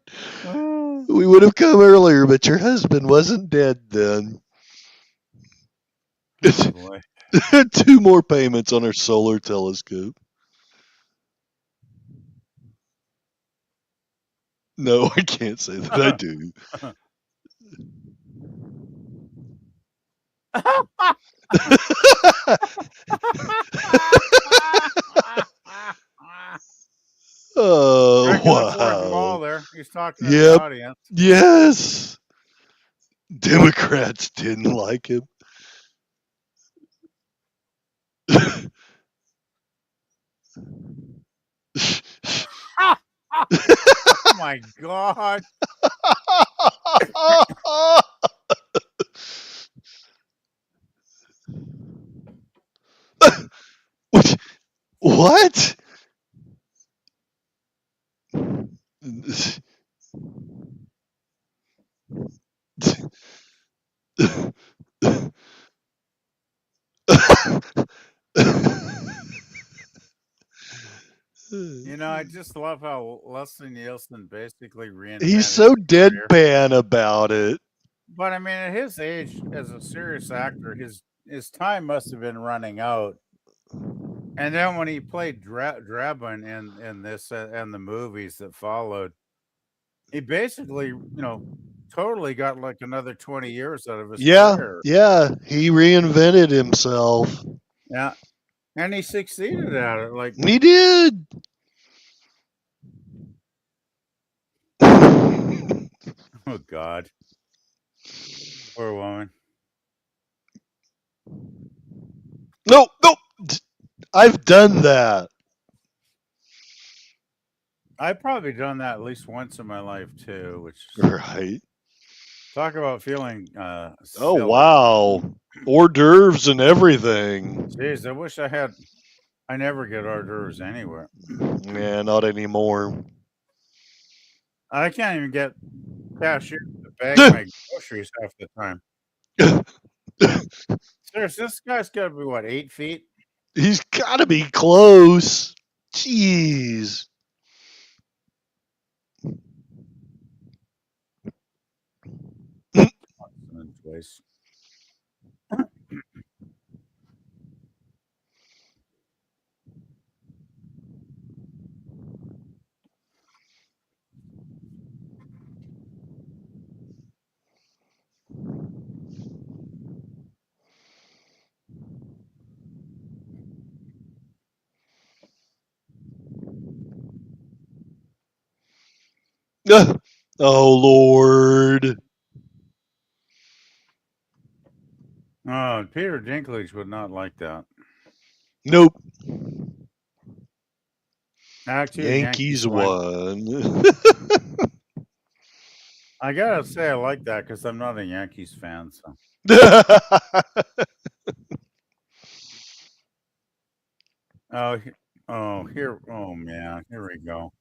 We would have come earlier, but your husband wasn't dead then. Oh, 2 more payments on our solar telescope. No, I can't say that I do. Oh, wow. There. He's talking to the audience. Yes. Democrats didn't like him. Oh my God. What? I just love how Leslie Nielsen basically reinvented. He's so deadpan about it. But I mean, at his age, as a serious actor, his time must have been running out. And then when he played Draben in this and the movies that followed, he basically, totally got like another 20 years out of his career. Yeah, he reinvented himself. Yeah, and he succeeded at it. Like he did. Oh God, poor woman. No, no, I've done that. I've probably done that at least once in my life too. Which Right. talk about feeling Oh, silly. wow. Hors d'oeuvres and everything. Jeez, I wish I had. I never get hors d'oeuvres anywhere. Yeah, not anymore. I can't even get cashier to bag my groceries half the time. Seriously, this guy's got to be what, 8 feet? He's got to be close. Jeez. Twice. Oh, Lord. Oh, Peter Dinklage would not like that. Nope. Actually, Yankees won. I gotta say, I like that because I'm not a Yankees fan. So, oh, here, oh man, here we go.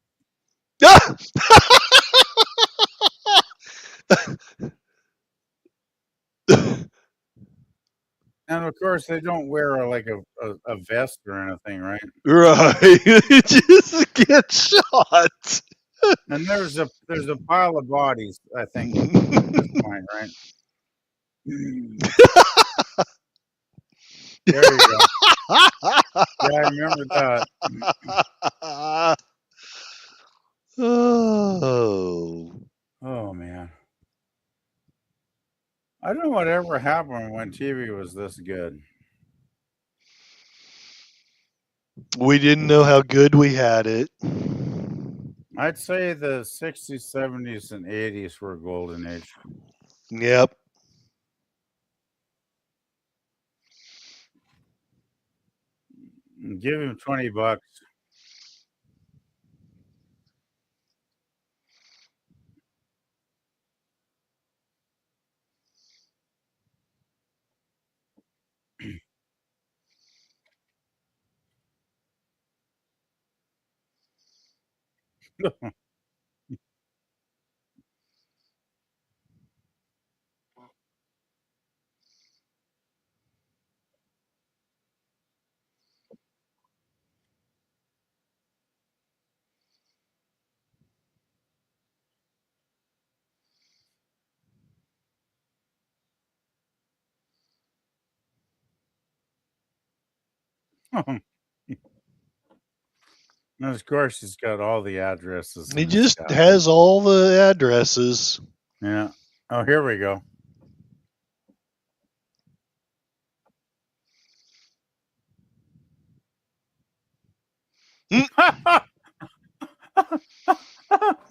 And of course, they don't wear like a vest or anything, right? Right. Just get shot. And there's a pile of bodies. I think at this point, right? There you go. Yeah, I remember that. Oh. Oh man, I don't know whatever happened when TV was this good. We didn't know how good we had it. I'd say the 60s, 70s, and 80s were a golden age. Yep. Give him $20. And of course, he's got all the addresses. He In his just cabin. has all the addresses. Yeah. Oh, here we go.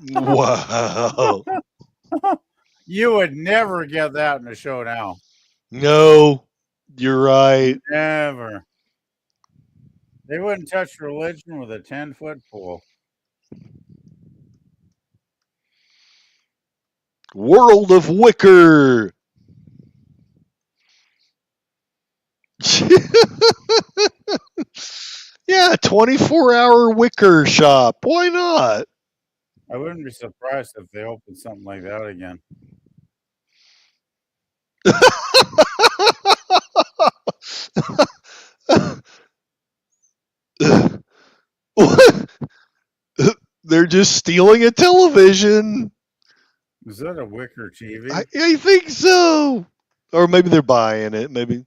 Wow. You would never get that in a show now. No, you're right. Never. They wouldn't touch religion with a 10-foot pole. World of Wicker. Yeah, 24-hour wicker shop. Why not? I wouldn't be surprised if they opened something like that again. They're just stealing a television. Is that a wicker TV? I think so. Or maybe they're buying it. Maybe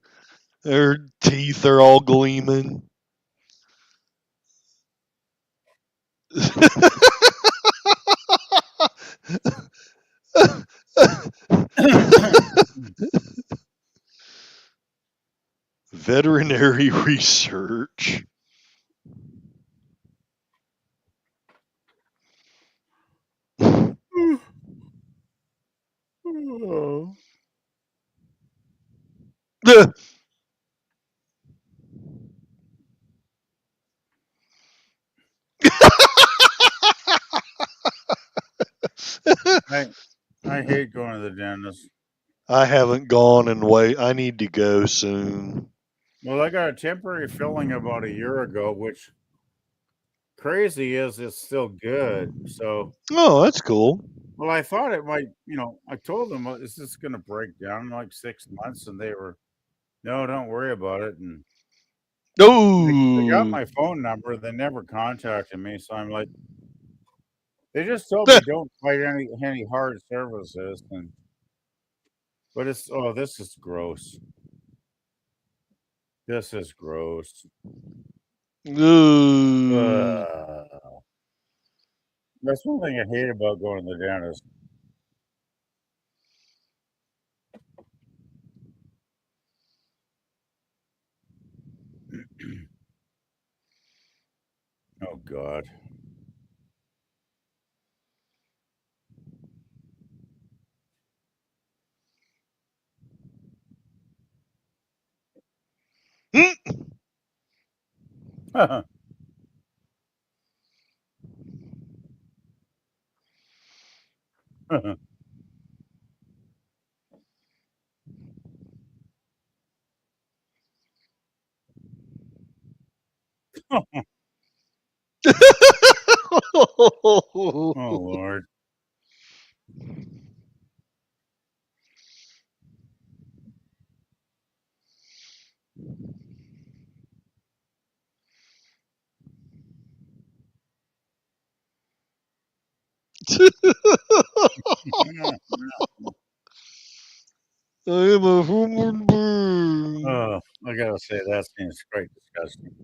their teeth are all gleaming. Veterinary research. Oh. I I hate going to the dentist. I haven't gone in way. I need to go soon. Well, I got a temporary filling about a year ago, which crazy is it's still good. So, Oh, that's cool. well, I thought it might, I told them, is this going to break down in like 6 months? And they were, no, don't worry about it. And they got Oh. my phone number. They never contacted me. So I'm like, they just told me don't fight any hard services. But this is gross. This is gross. Ooh. Uh, that's one thing I hate about going to the dentist. Oh God. Oh Lord. I am a human being. Oh, I gotta say that seems quite disgusting.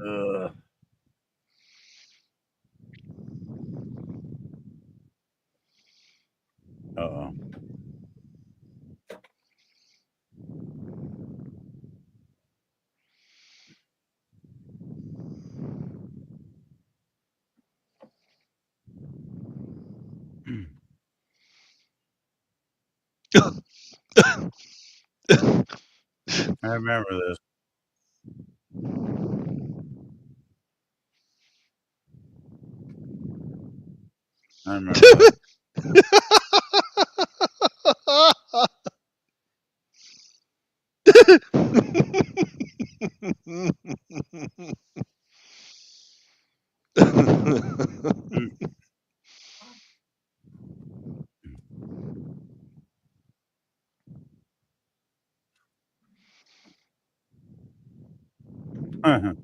Ugh. Uh-oh. I remember this. I remember that. Mm.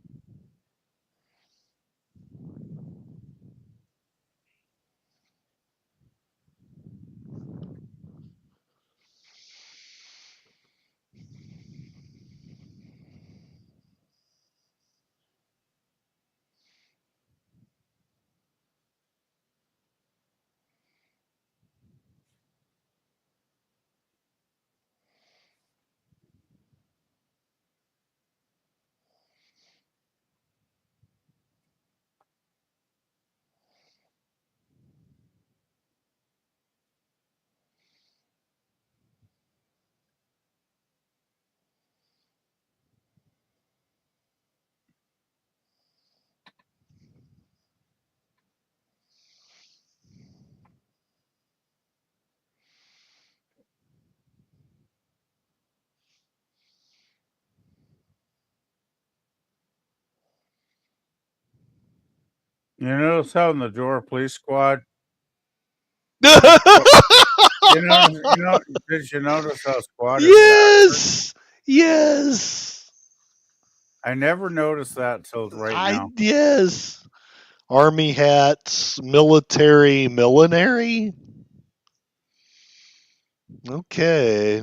You notice how in the Door Police Squad, squ- did you notice how squatters act? Yes. Yes. I never noticed that till right now. Yes. Army hats, military millinery. Okay.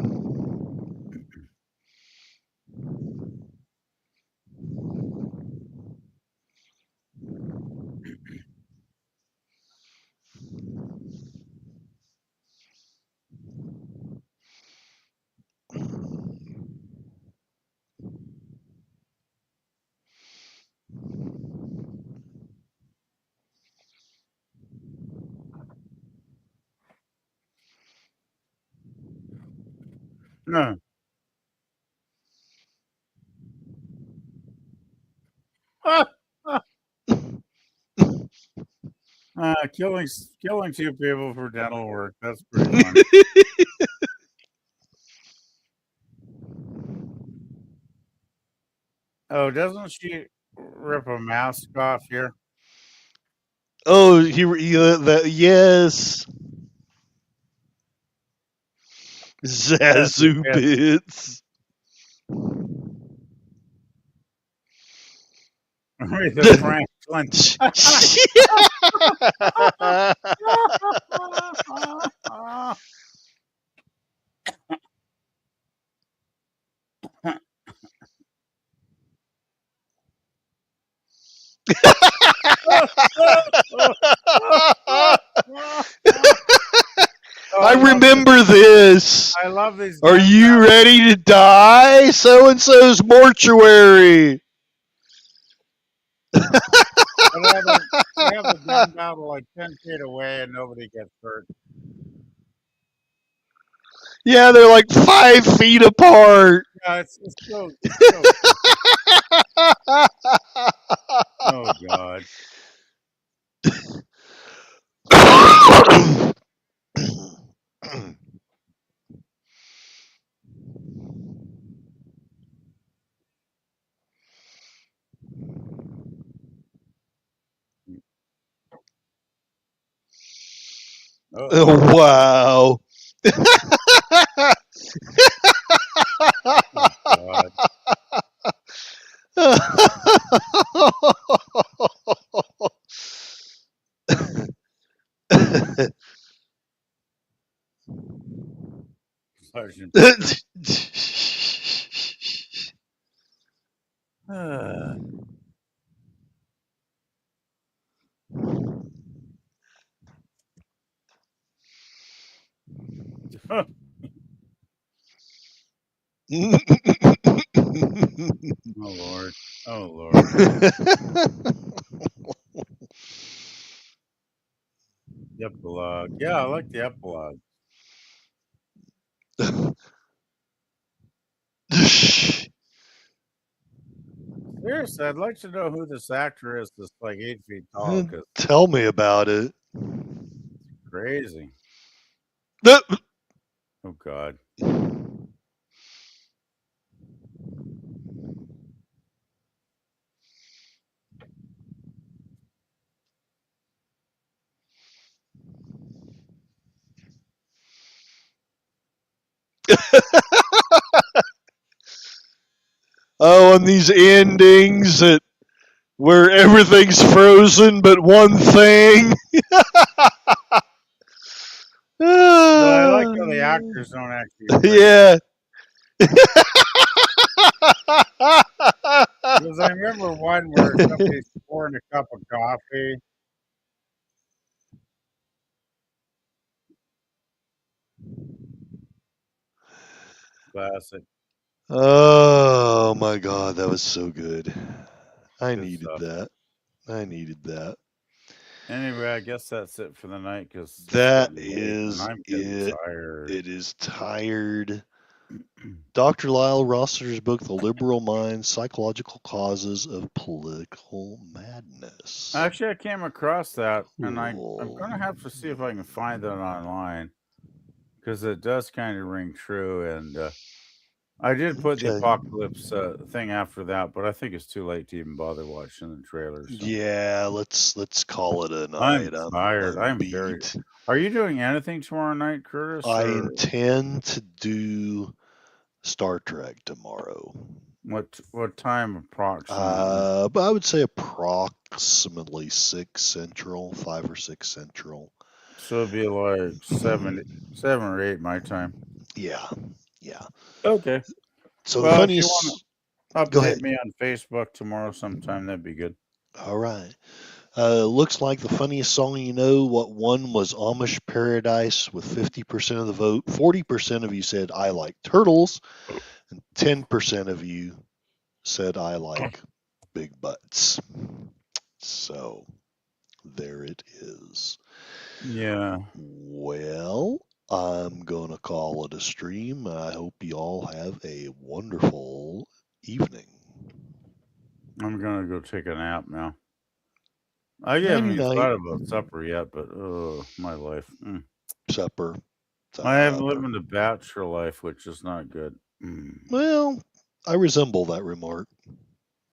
No. Killing two people for dental work. That's pretty funny. Oh, doesn't she rip a mask off here? Oh, that yes, Sassy Zazu bits. bits. Aretha Franklin. I remember this. I love these. Are damn you battles. ready to die? So and so's mortuary. But they have a gun battle like 10 feet away and nobody gets hurt. Yeah, they're like 5 feet apart. Yeah, it's so. Oh God. Oh, wow. God. Sergeant. Oh Lord. Oh Lord. The epilogue. Yeah, I like the epilogue. Seriously, I'd like to know who this actor is that's like 8 feet tall. Cause Tell me about it. crazy. Oh God. Oh, and these endings that where everything's frozen but one thing. Well, I like how the actors don't actually break. Yeah. Because I remember one where somebody's pouring a cup of coffee. Classic. Oh my God, that was so good. I Good needed stuff. that. I needed that. Anyway, I guess that's it for the night because That and is I'm getting it. tired. It is tired. Dr. Lyle Rossiter's book, The Liberal Mind, Psychological Causes of Political Madness. Actually, I came across that, and I'm Cool. going to have to see if I can find that online because it does kind of ring true. And I did put the Okay. apocalypse thing after that, but I think it's too late to even bother watching the trailers. So. Yeah, let's call it a I'm night. tired. I'm beat. very. Are you doing anything tomorrow night, Curtis? I or intend to do Star Trek tomorrow. what time approximately? But I would say approximately 6 Central, 5 or 6 Central. So it'd be like 7 or 8 my time. Yeah, yeah. Okay. So Well, the if you funniest. want to Go ahead. update me on Facebook tomorrow sometime, that'd be good. All right. Looks like the funniest song you know what won was Amish Paradise with 50% of the vote. 40% of you said I like turtles, and 10% of you said I like big butts. So there it is. Yeah. Well, I'm going to call it a stream. I hope you all have a wonderful evening. I'm gonna go take a nap now. I Nighty haven't even night. thought about supper yet, but my life. Supper. I am Supper. living the bachelor life, which is not good. Well, I resemble that remark.